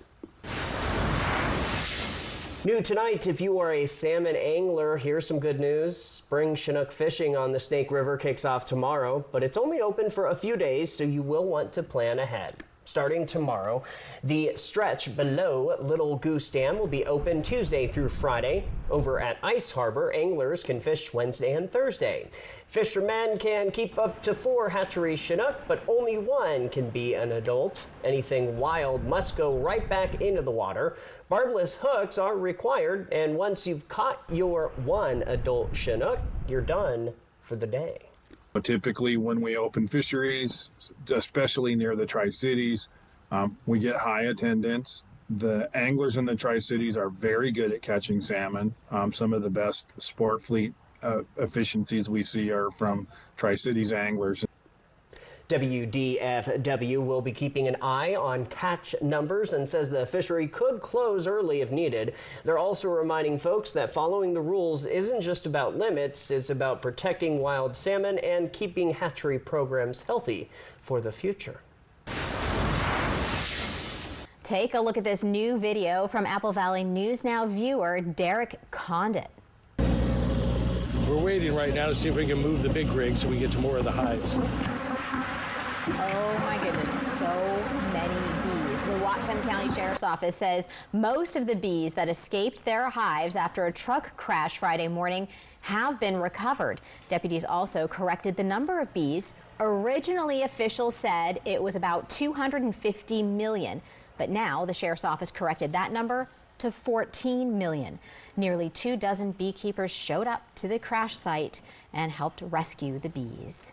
[SPEAKER 1] New tonight, if you are a salmon angler, here's some good news. Spring Chinook fishing on the Snake River kicks off tomorrow, but it's only open for a few days, so you will want to plan ahead. Starting tomorrow, the stretch below Little Goose Dam will be open Tuesday through Friday. Over at Ice Harbor, anglers can fish Wednesday and Thursday. Fishermen can keep up to 4 hatchery Chinook, but only 1 can be an adult. Anything wild must go right back into the water. Barbless hooks are required, and once you've caught your 1 adult Chinook, you're done for the day.
[SPEAKER 9] Typically, when we open fisheries, especially near the Tri-Cities, we get high attendance. The anglers in the Tri-Cities are very good at catching salmon. Some of the best sport fleet efficiencies we see are from Tri-Cities anglers.
[SPEAKER 1] WDFW will be keeping an eye on catch numbers and says the fishery could close early if needed. They're also reminding folks that following the rules isn't just about limits, it's about protecting wild salmon and keeping hatchery programs healthy for the future.
[SPEAKER 2] Take a look at this new video from Apple Valley News Now viewer Derek Condit.
[SPEAKER 10] We're waiting right now to see if we can move the big rig so we get to more of the hives.
[SPEAKER 2] Oh my goodness, so many bees. The Whatcom County Sheriff's Office says most of the bees that escaped their hives after a truck crash Friday morning have been recovered. Deputies also corrected the number of bees. Originally, officials said it was about 250 million, but now the Sheriff's Office corrected that number to 14 million. Nearly 24 beekeepers showed up to the crash site and helped rescue the bees.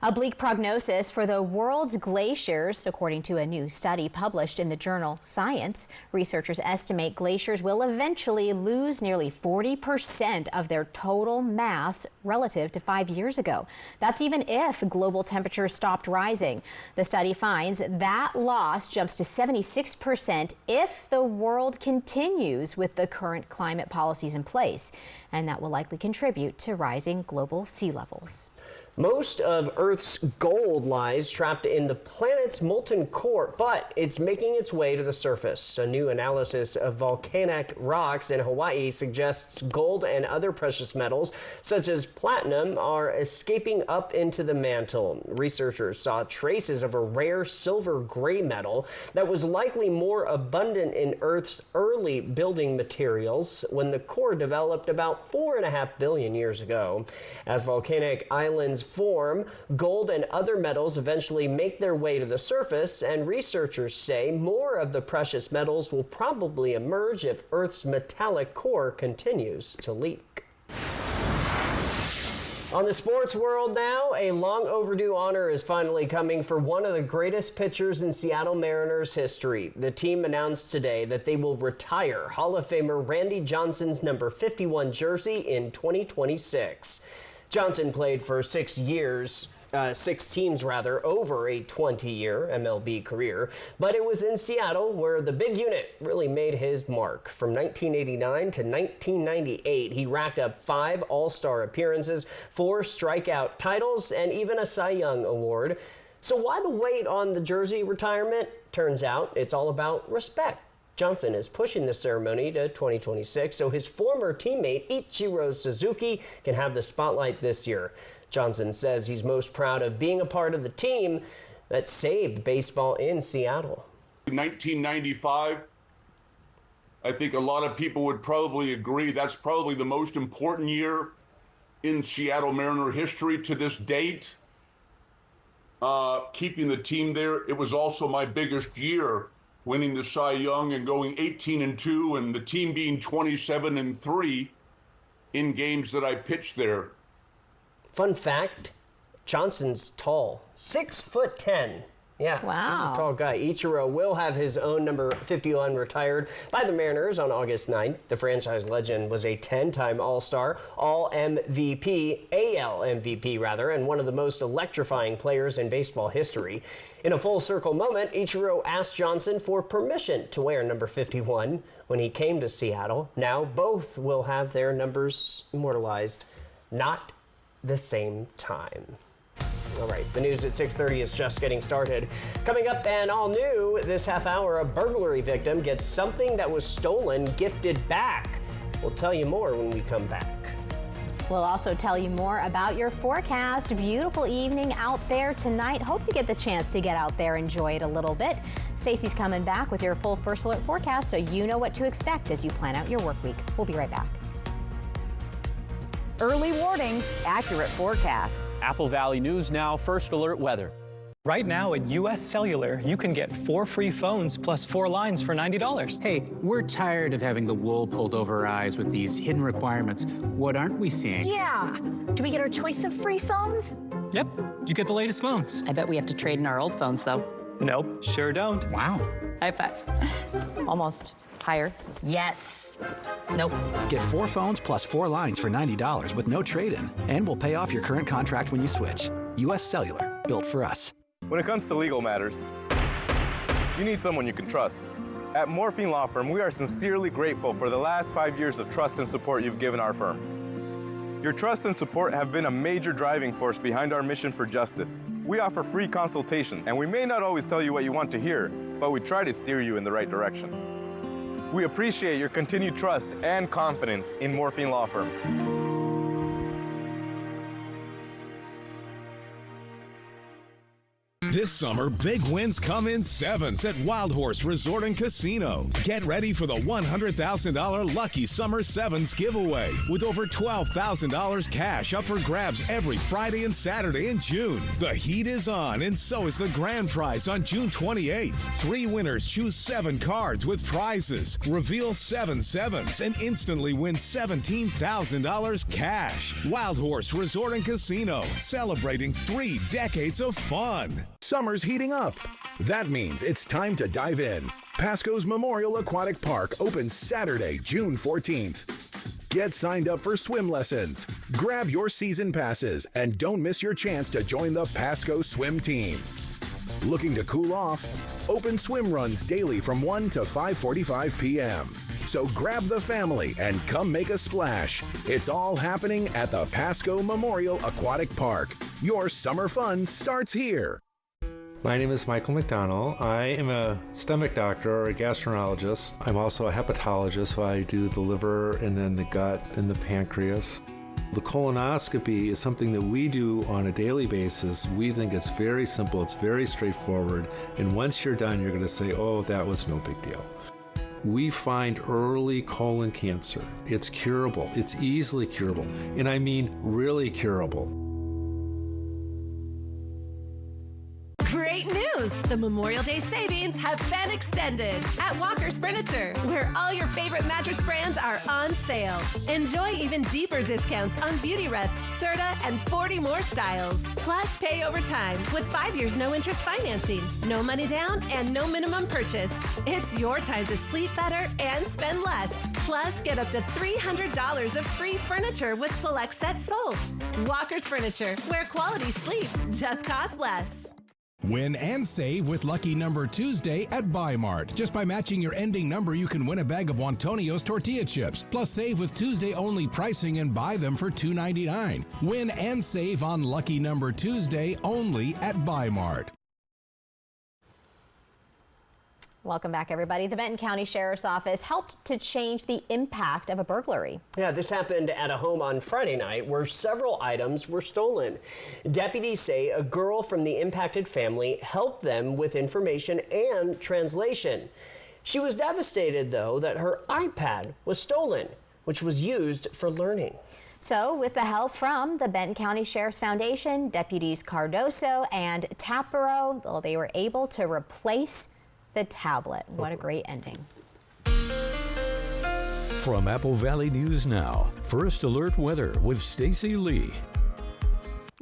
[SPEAKER 2] A bleak prognosis for the world's glaciers, according to a new study published in the journal Science. Researchers estimate glaciers will eventually lose nearly 40% of their total mass relative to 5 years ago. That's even if global temperatures stopped rising. The study finds that loss jumps to 76% if the world continues with the current climate policies in place, and that will likely contribute to rising global sea levels.
[SPEAKER 1] Most of Earth's gold lies trapped in the planet's molten core, but it's making its way to the surface. A new analysis of volcanic rocks in Hawaii suggests gold and other precious metals, such as platinum, are escaping up into the mantle. Researchers saw traces of a rare silver gray metal that was likely more abundant in Earth's early building materials when the core developed about 4.5 billion years ago. As volcanic islands form, gold and other metals eventually make their way to the surface, and researchers say more of the precious metals will probably emerge if Earth's metallic core continues to leak. On the sports world now, a long overdue honor is finally coming for one of the greatest pitchers in Seattle Mariners history. The team announced today that they will retire Hall of Famer Randy Johnson's number 51 jersey in 2026. Johnson played for 6 years. 6 teams over a 20-year MLB career. But it was in Seattle where the big unit really made his mark. From 1989 to 1998, he racked up 5 All-Star appearances, 4 strikeout titles, and even a Cy Young award. So why the wait on the jersey retirement? Turns out it's all about respect. Johnson is pushing the ceremony to 2026 so his former teammate Ichiro Suzuki can have the spotlight this year. Johnson says he's most proud of being a part of the team that saved baseball in Seattle.
[SPEAKER 11] 1995, I think a lot of people would probably agree that's probably the most important year in Seattle Mariner history to this date. Keeping the team there, it was also my biggest year, winning the Cy Young and going 18-2, and the team being 27-3 in games that I pitched there.
[SPEAKER 1] Fun fact, Johnson's tall, 6'10". Yeah,
[SPEAKER 2] wow.
[SPEAKER 1] He's a tall guy. Ichiro will have his own number 51 retired by the Mariners on August 9th. The franchise legend was a 10-time All-Star, All-MVP, AL MVP rather, and one of the most electrifying players in baseball history. In a full circle moment, Ichiro asked Johnson for permission to wear number 51 when he came to Seattle. Now both will have their numbers immortalized, not the same time. All right, the news at 6:30 is just getting started. Coming up and all new this half hour, a burglary victim gets something that was stolen gifted back. We'll tell you more when we come back.
[SPEAKER 2] We'll also tell you more about your forecast. Beautiful evening out there tonight. Hope you get the chance to get out there, enjoy it a little bit. Stacey's coming back with your full First Alert forecast so you know what to expect as you plan out your work week. We'll be right back.
[SPEAKER 6] Early warnings, accurate forecasts.
[SPEAKER 13] Apple Valley News Now, First Alert weather.
[SPEAKER 18] Right now at US Cellular, you can get 4 free phones plus 4 lines for $90.
[SPEAKER 19] Hey, we're tired of having the wool pulled over our eyes with these hidden requirements. What aren't we seeing?
[SPEAKER 20] Yeah. Do we get our choice of free phones?
[SPEAKER 18] Yep, you get the latest phones.
[SPEAKER 31] I bet we have to trade in our old phones, though.
[SPEAKER 18] Nope, sure don't.
[SPEAKER 19] Wow.
[SPEAKER 31] High five. Almost. Higher. Yes. Nope.
[SPEAKER 21] Get 4 phones plus 4 lines for $90 with no trade-in, and we'll pay off your current contract when you switch. US Cellular, built for us.
[SPEAKER 22] When it comes to legal matters, you need someone you can trust. At Morphine Law Firm, we are sincerely grateful for the last 5 years of trust and support you've given our firm. Your trust and support have been a major driving force behind our mission for justice. We offer free consultations, and we may not always tell you what you want to hear, but we try to steer you in the right direction. We appreciate your continued trust and confidence in Morphine Law Firm.
[SPEAKER 23] This summer, big wins come in sevens at Wild Horse Resort and Casino. Get ready for the $100,000 Lucky Summer Sevens giveaway with over $12,000 cash up for grabs every Friday and Saturday in June. The heat is on, and so is the grand prize on June 28th. 3 winners choose 7 cards with prizes. Reveal 7 sevens and instantly win $17,000 cash. Wild Horse Resort and Casino, celebrating 3 decades of fun.
[SPEAKER 24] Summer's heating up. That means it's time to dive in. Pasco's Memorial Aquatic Park opens Saturday, June 14th. Get signed up for swim lessons. Grab your season passes and don't miss your chance to join the Pasco swim team. Looking to cool off? Open swim runs daily from 1 to 5:45 p.m. So grab the family and come make a splash. It's all happening at the Pasco Memorial Aquatic Park. Your summer fun starts here.
[SPEAKER 26] My name is Michael McDonald. I am a stomach doctor or a gastroenterologist. I'm also a hepatologist, so I do the liver and then the gut and the pancreas. The colonoscopy is something that we do on a daily basis. We think it's very simple, it's very straightforward, and once you're done, you're going to say, oh, that was no big deal. We find early colon cancer. It's curable. It's easily curable, and I mean really curable.
[SPEAKER 20] Great news!
[SPEAKER 4] news! The Memorial Day savings have been extended at Walker's Furniture, where all your favorite mattress brands are on sale. Enjoy even deeper discounts on Beautyrest, Serta, and 40 more styles. Plus, pay over time with 5 years no-interest financing, no money down, and no minimum purchase. It's your time to sleep better and spend less. Plus, get up to $300 of free furniture with select sets sold. Walker's Furniture, where quality sleep just costs less.
[SPEAKER 23] Win and save with Lucky Number Tuesday at Buy Mart. Just by matching your ending number, you can win a bag of Wontonio's tortilla chips. Plus, save with Tuesday-only pricing and buy them for $2.99. Win and save on Lucky Number Tuesday only at Buy Mart.
[SPEAKER 2] Welcome back, everybody. The Benton County Sheriff's Office helped to change the impact of a burglary.
[SPEAKER 1] Yeah, this happened at a home on Friday night where several items were stolen. Deputies say a girl from the impacted family helped them with information and translation. She was devastated, though, that her iPad was stolen, which was used for learning.
[SPEAKER 2] So, with the help from the Benton County Sheriff's Foundation, Deputies Cardoso and Taparo, they were able to replace the tablet. What a great ending.
[SPEAKER 5] From Apple Valley News Now, First Alert Weather with Stacy Lee.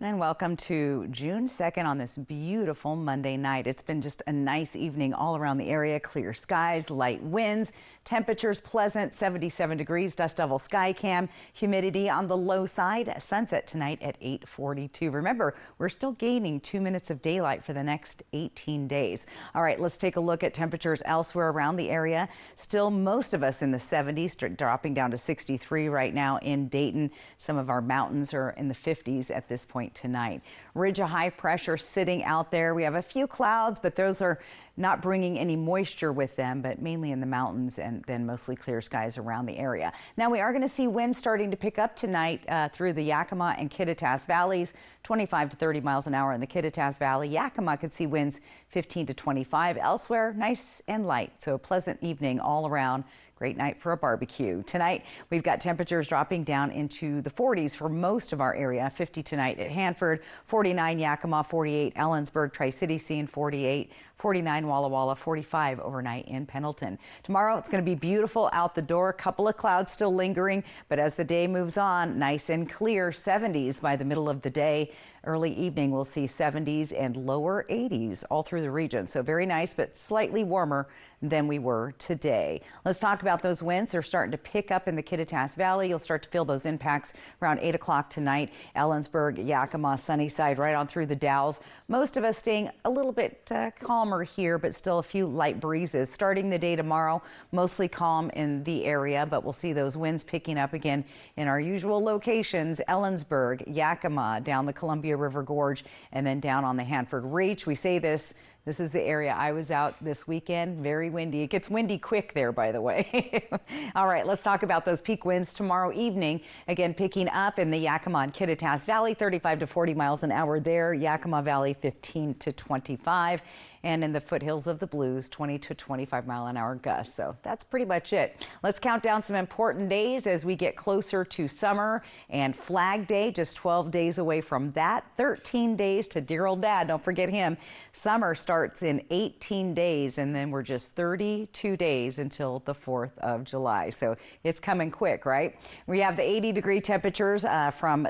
[SPEAKER 6] And welcome to June 2nd on this beautiful Monday night. It's been just a nice evening all around the area. Clear skies, light winds, temperatures pleasant, 77 degrees, dust level sky cam, humidity on the low side. Sunset tonight at 8:42. Remember, we're still gaining 2 minutes of daylight for the next 18 days. All right, let's take a look at temperatures elsewhere around the area. Still most of us in the 70s, dropping down to 63 right now in Dayton. Some of our mountains are in the 50s at this point tonight. Ridge of high pressure sitting out there. We have a few clouds, but those are not bringing any moisture with them, but mainly in the mountains and then mostly clear skies around the area. Now we are going to see winds starting to pick up tonight through the Yakima and Kittitas valleys, 25 to 30 miles an hour in the Kittitas Valley. Yakima could see winds 15 to 25. Elsewhere, nice and light. So a pleasant evening all around. Great night for a barbecue. Tonight, we've got temperatures dropping down into the 40s for most of our area. 50 tonight at Hanford, 49 Yakima, 48 Ellensburg, Tri-City seeing 48, 49 Walla Walla, 45 overnight in Pendleton. Tomorrow, it's going to be beautiful out the door. A couple of clouds still lingering, but as the day moves on, nice and clear, 70s by the middle of the day. Early evening, we'll see 70s and lower 80s all through the region. So very nice, but slightly warmer than we were today. Let's talk about those winds. They're starting to pick up in the Kittitas Valley. You'll start to feel those impacts around 8 o'clock tonight. Ellensburg, Yakima, Sunnyside, right on through the Dalles. Most of us staying a little bit calmer here, but still a few light breezes. Starting the day tomorrow, mostly calm in the area, but we'll see those winds picking up again in our usual locations. Ellensburg, Yakima, down the Columbia River Gorge, and then down on the Hanford Reach. We say this is the area I was out this weekend. Very windy. It gets windy quick there, by the way. All right, let's talk about those peak winds tomorrow evening. Again, picking up in the Yakima and Kittitas Valley, 35 to 40 miles an hour there. Yakima Valley, 15 to 25. And in the foothills of the Blues, 20 to 25 mile an hour gusts. So that's pretty much it. Let's count down some important days as we get closer to summer and Flag Day, just 12 days away from that. 13 days to dear old dad. Don't forget him. Summer starts in 18 days, and then we're just 32 days until the 4th of July. So it's coming quick, right? We have the 80-degree temperatures from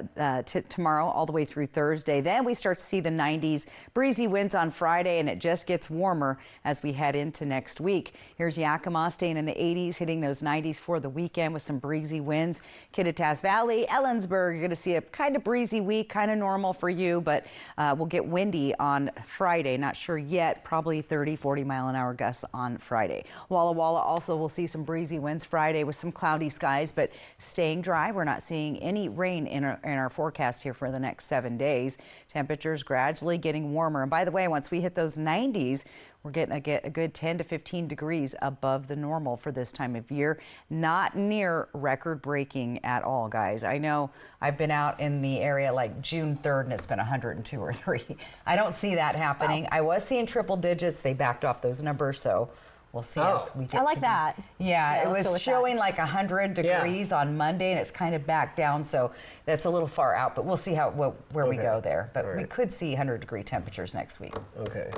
[SPEAKER 6] tomorrow all the way through Thursday. Then we start to see the 90s, breezy winds on Friday, and it just gets warmer as we head into next week. Here's Yakima staying in the 80s, hitting those 90s for the weekend with some breezy winds. Kittitas Valley, Ellensburg, you're going to see a kind of breezy week, kind of normal for you, but we'll get windy on Friday. Not sure yet, probably 30, 40 mile an hour gusts on Friday. Walla Walla also will see some breezy winds Friday with some cloudy skies, but staying dry. We're not seeing any rain in our forecast here for the next 7 days. Temperatures gradually getting warmer. And by the way, once we hit those 90s, we're getting a good 10 to 15 degrees above the normal for this time of year. Not near record breaking at all, guys. I know I've been out in the area like June 3rd and it's been 102 or 3. I don't see that happening. Wow. I was seeing triple digits. They backed off those numbers, so we'll see as we get
[SPEAKER 2] I like that.
[SPEAKER 6] Yeah, it was showing like 100 degrees on Monday, and it's kind of back down, so that's a little far out, but we'll see where we go there. But we could see 100-degree temperatures next week.
[SPEAKER 1] Okay.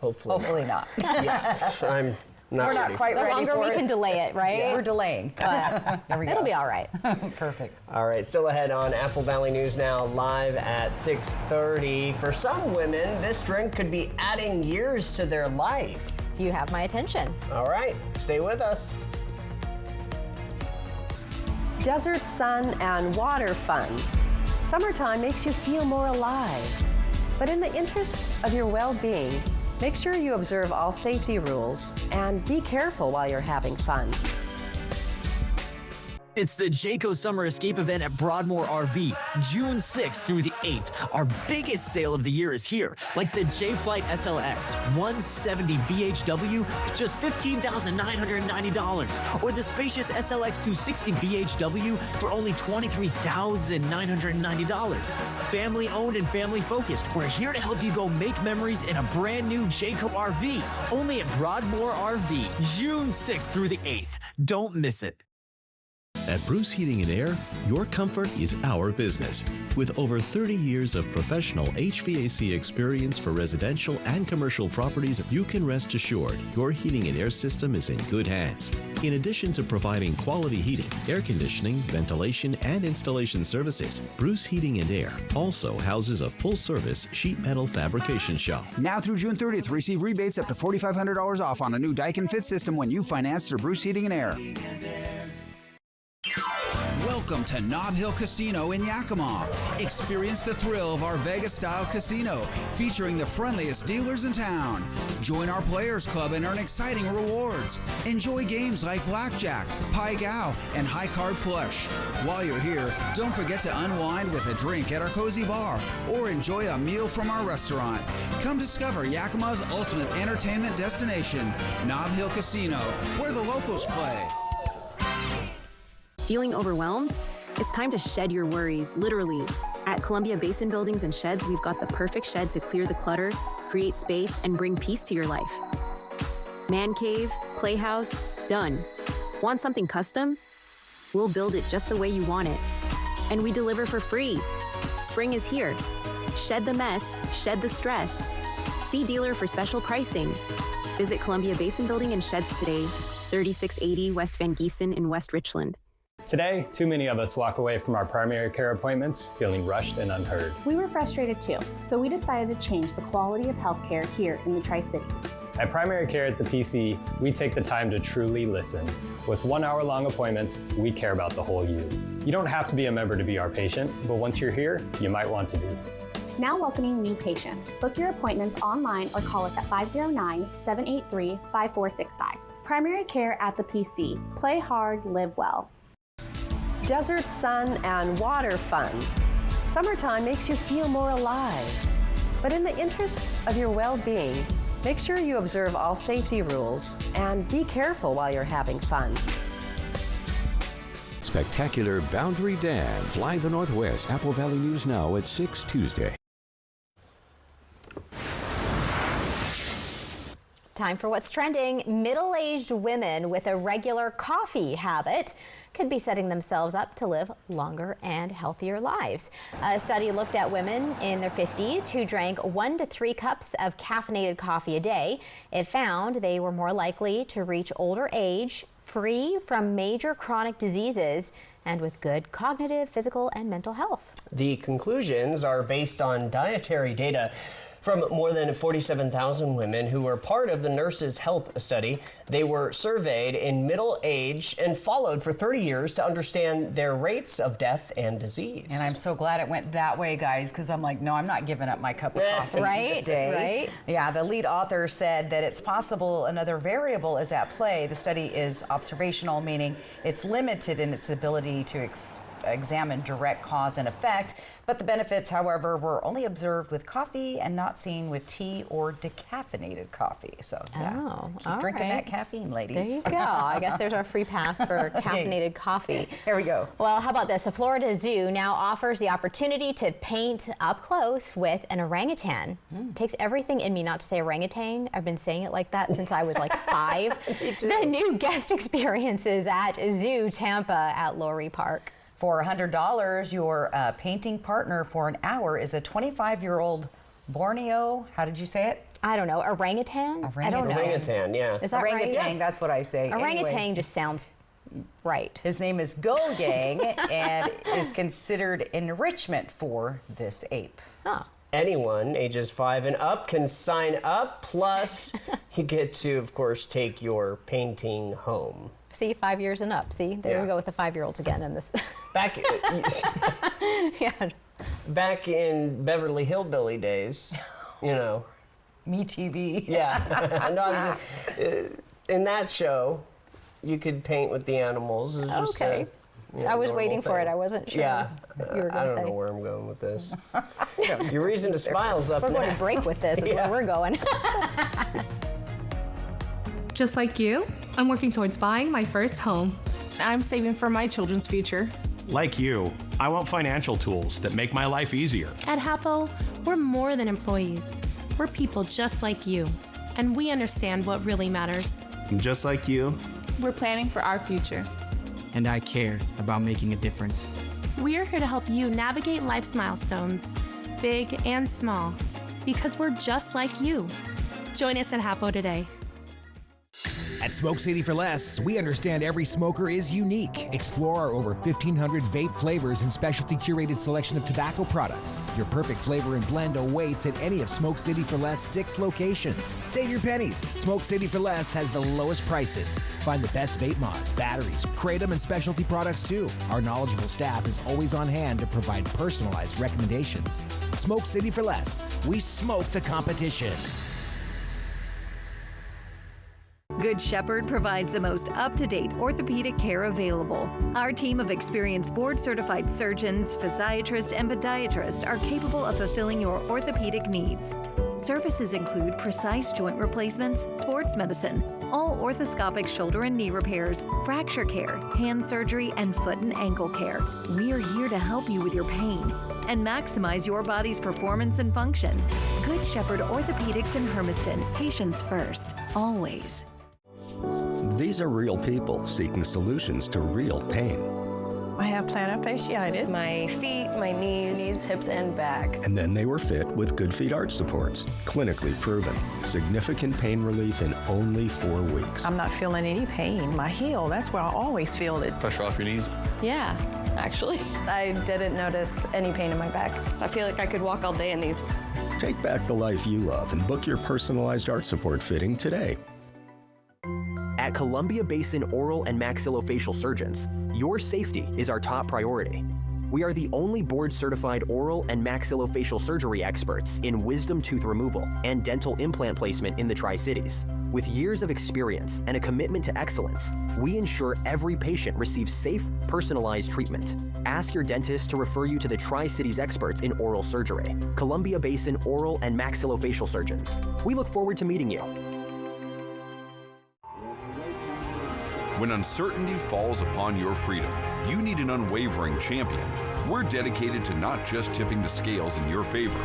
[SPEAKER 6] Hopefully not.
[SPEAKER 1] Yes, I'm not
[SPEAKER 6] We're not
[SPEAKER 1] ready
[SPEAKER 6] quite
[SPEAKER 1] for it.
[SPEAKER 6] ready
[SPEAKER 2] longer
[SPEAKER 6] for
[SPEAKER 2] we
[SPEAKER 6] it.
[SPEAKER 2] can delay it, right?
[SPEAKER 6] Yeah, we're delaying. But there we go.
[SPEAKER 2] It'll be all right.
[SPEAKER 6] Perfect.
[SPEAKER 1] All right, still ahead on Apple Valley News Now, live at 6:30. For some women, this drink could be adding years to their life.
[SPEAKER 2] You have my attention.
[SPEAKER 1] All right, stay with us.
[SPEAKER 3] Desert sun and water fun. Summertime makes you feel more alive. But in the interest of your well-being, make sure you observe all safety rules and be careful while you're having fun.
[SPEAKER 7] It's the Jayco Summer Escape event at Broadmoor RV, June 6th through the 8th. Our biggest sale of the year is here, like the J-Flight SLX 170 BHW, just $15,990, or the spacious SLX 260 BHW for only $23,990. Family owned and family focused, we're here to help you go make memories in a brand new Jayco RV, only at Broadmoor RV, June 6th through the 8th. Don't miss it.
[SPEAKER 12] At Bruce Heating and Air, your comfort is our business. With over 30 years of professional HVAC experience for residential and commercial properties, you can rest assured your heating and air system is in good hands. In addition to providing quality heating, air conditioning, ventilation, and installation services, Bruce Heating and Air also houses a full-service sheet metal fabrication shop.
[SPEAKER 14] Now through June 30th, receive rebates up to $4,500 off on a new Daikin Fit system when you finance through Bruce Heating and Air.
[SPEAKER 15] Welcome to Nob Hill Casino in Yakima. Experience the thrill of our Vegas-style casino, featuring the friendliest dealers in town. Join our Players Club and earn exciting rewards. Enjoy games like Blackjack, Pai Gow, and High Card Flush. While you're here, don't forget to unwind with a drink at our cozy bar or enjoy a meal from our restaurant. Come discover Yakima's ultimate entertainment destination, Nob Hill Casino, where the locals play.
[SPEAKER 16] Feeling overwhelmed? It's time to shed your worries, literally. At Columbia Basin Buildings and Sheds, we've got the perfect shed to clear the clutter, create space, and bring peace to your life. Man cave, playhouse, done. Want something custom? We'll build it just the way you want it. And we deliver for free. Spring is here. Shed the mess, shed the stress. See dealer for special pricing. Visit Columbia Basin Building and Sheds today, 3680 West Van Giesen in West Richland.
[SPEAKER 18] Today, too many of us walk away from our primary care appointments feeling rushed and unheard.
[SPEAKER 25] We were frustrated too, so we decided to change the quality of healthcare here in the Tri-Cities.
[SPEAKER 18] At Primary Care at the PC, we take the time to truly listen. With 1 hour-long appointments, we care about the whole you. You don't have to be a member to be our patient, but once you're here, you might want to be.
[SPEAKER 25] Now welcoming new patients. Book your appointments online or call us at 509-783-5465. Primary Care at the PC. Play hard, live well.
[SPEAKER 3] Desert sun and water fun. Summertime makes you feel more alive. But in the interest of your well-being, make sure you observe all safety rules and be careful while you're having fun.
[SPEAKER 27] Spectacular Boundary Dam. Fly the Northwest. Apple Valley News Now at 6 Tuesday.
[SPEAKER 2] Time for what's trending. Middle-aged women with a regular coffee habit could be setting themselves up to live longer and healthier lives. A study looked at women in their 50s who drank 1 to 3 cups of caffeinated coffee a day. It found they were more likely to reach older age free from major chronic diseases and with good cognitive, physical, and mental health.
[SPEAKER 1] The conclusions are based on dietary data from more than 47,000 women who were part of the Nurses' Health Study. They were surveyed in middle age and followed for 30 years to understand their rates of death and disease.
[SPEAKER 6] And I'm so glad it went that way, guys, because I'm like, no, I'm not giving up my cup of coffee
[SPEAKER 2] Right,
[SPEAKER 6] today.
[SPEAKER 2] right.
[SPEAKER 6] Yeah, the lead author said that it's possible another variable is at play. The study is observational, meaning it's limited in its ability to examine direct cause and effect. But the benefits, however, were only observed with coffee and not seen with tea or decaffeinated coffee. So, yeah, keep drinking that caffeine, ladies.
[SPEAKER 2] There you go. I guess there's our free pass for caffeinated coffee.
[SPEAKER 6] Here we go.
[SPEAKER 2] Well, how about this? A Florida zoo now offers the opportunity to paint up close with an orangutan. It takes everything in me not to say orangutan. I've been saying it like that since I was like 5. The new guest experiences at Zoo Tampa at Lowry Park.
[SPEAKER 6] For $100, your painting partner for an hour is a 25-year-old Borneo, how did you say it?
[SPEAKER 2] I don't know, orangutan? I don't know.
[SPEAKER 1] Orangutan, yeah.
[SPEAKER 2] Is that
[SPEAKER 6] orangutan,
[SPEAKER 2] right?
[SPEAKER 6] that's what I say.
[SPEAKER 2] Orangutan
[SPEAKER 6] Anyway,
[SPEAKER 2] just sounds right.
[SPEAKER 6] his name is Gogang and is considered enrichment for this ape.
[SPEAKER 2] Oh.
[SPEAKER 1] Anyone ages 5 and up can sign up. Plus, you get to, of course, take your painting home.
[SPEAKER 2] See, 5 years and up. See, there we go with the 5-year-olds again in this.
[SPEAKER 1] Back, back in Beverly Hillbilly days, you know.
[SPEAKER 6] Me TV.
[SPEAKER 1] Yeah. No, I'm just, in that show, you could paint with the animals. It was just
[SPEAKER 2] Okay. I was waiting for it. I wasn't sure.
[SPEAKER 1] Yeah.
[SPEAKER 2] what you were
[SPEAKER 1] I
[SPEAKER 2] going to
[SPEAKER 1] don't
[SPEAKER 2] say.
[SPEAKER 1] know where I'm going with this. Your reason to smile's up
[SPEAKER 2] We're going to
[SPEAKER 1] next.
[SPEAKER 2] break with this. Is where we're going.
[SPEAKER 8] Just like you, I'm working towards buying my first home. I'm saving for my children's future.
[SPEAKER 9] Like you, I want financial tools that make my life easier.
[SPEAKER 8] At Hapo, we're more than employees. We're people just like you, and we understand what really matters.
[SPEAKER 9] Just like you,
[SPEAKER 8] We're planning for our future.
[SPEAKER 10] And I care about making a difference.
[SPEAKER 8] We're here to help you navigate life's milestones, big and small, because we're just like you. Join us at Hapo today.
[SPEAKER 11] At Smoke City for Less, we understand every smoker is unique. Explore our over 1,500 vape flavors and specialty curated selection of tobacco products. Your perfect flavor and blend awaits at any of Smoke City for Less 6 locations. Save your pennies. Smoke City for Less has the lowest prices. Find the best vape mods, batteries, kratom, and specialty products too. Our knowledgeable staff is always on hand to provide personalized recommendations. Smoke City for Less. We smoke the competition.
[SPEAKER 13] Good Shepherd provides the most up-to-date orthopedic care available. Our team of experienced board-certified surgeons, physiatrists, and podiatrists are capable of fulfilling your orthopedic needs. Services include precise joint replacements, sports medicine, all orthoscopic shoulder and knee repairs, fracture care, hand surgery, and foot and ankle care. We are here to help you with your pain and maximize your body's performance and function. Good Shepherd Orthopedics in Hermiston. Patients first, always.
[SPEAKER 17] These are real people seeking solutions to real pain.
[SPEAKER 19] I have plantar fasciitis. My feet, my knees, hips, and back.
[SPEAKER 17] And then they were fit with Good Feet arch supports. Clinically proven. Significant pain relief in only 4 weeks.
[SPEAKER 19] I'm not feeling any pain. My heel, that's where I always feel it.
[SPEAKER 28] Pressure off your knees?
[SPEAKER 19] Yeah, actually. I didn't notice any pain in my back. I feel like I could walk all day in these.
[SPEAKER 17] Take back the life you love and book your personalized arch support fitting today.
[SPEAKER 29] At Columbia Basin Oral and Maxillofacial Surgeons, your safety is our top priority. We are the only board-certified oral and maxillofacial surgery experts in wisdom tooth removal and dental implant placement in the Tri-Cities. With years of experience and a commitment to excellence, we ensure every patient receives safe, personalized treatment. Ask your dentist to refer you to the Tri-Cities experts in oral surgery, Columbia Basin Oral and Maxillofacial Surgeons. We look forward to meeting you.
[SPEAKER 30] When uncertainty falls upon your freedom, you need an unwavering champion. We're dedicated to not just tipping the scales in your favor,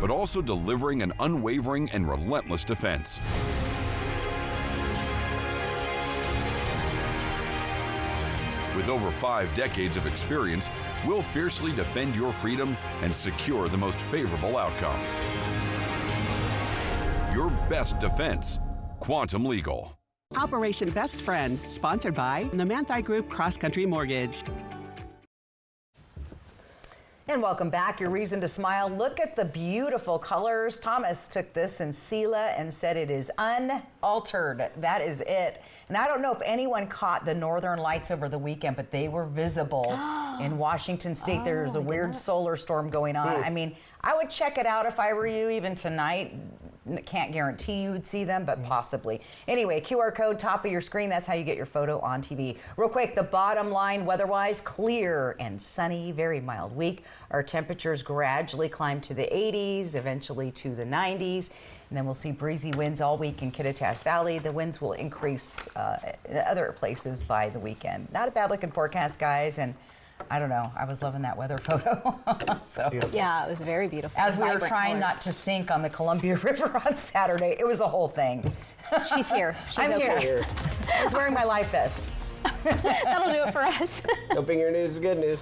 [SPEAKER 30] but also delivering an unwavering and relentless defense. With over 5 decades of experience, we'll fiercely defend your freedom and secure the most favorable outcome. Your best defense, Quantum Legal.
[SPEAKER 31] Operation Best Friend, sponsored by the Manthei Group Cross Country Mortgage.
[SPEAKER 6] And welcome back. Your reason to smile. Look at the beautiful colors. Thomas took this in Sela and said it is unaltered. That is it. And I don't know if anyone caught the northern lights over the weekend, but they were visible in Washington State. There's a weird solar storm going on. I mean, I would check it out if I were you, even tonight. Can't guarantee you would see them, but possibly. Anyway, QR code, top of your screen. That's how you get your photo on TV. Real quick, the bottom line, weather-wise, clear and sunny, very mild week. Our temperatures gradually climb to the 80s, eventually to the 90s. And then we'll see breezy winds all week in Kittitas Valley. The winds will increase in other places by the weekend. Not a bad looking forecast, guys. And I don't know. I was loving that weather photo.
[SPEAKER 2] Yeah, it was very beautiful.
[SPEAKER 6] As we were
[SPEAKER 2] Vibrant
[SPEAKER 6] trying
[SPEAKER 2] colors.
[SPEAKER 6] not to sink on the Columbia River on Saturday, it was a whole thing.
[SPEAKER 2] She's here. She's
[SPEAKER 6] I'm
[SPEAKER 2] okay.
[SPEAKER 6] here. I was wearing my life vest.
[SPEAKER 2] That'll do it for us.
[SPEAKER 1] Hoping your news is good news.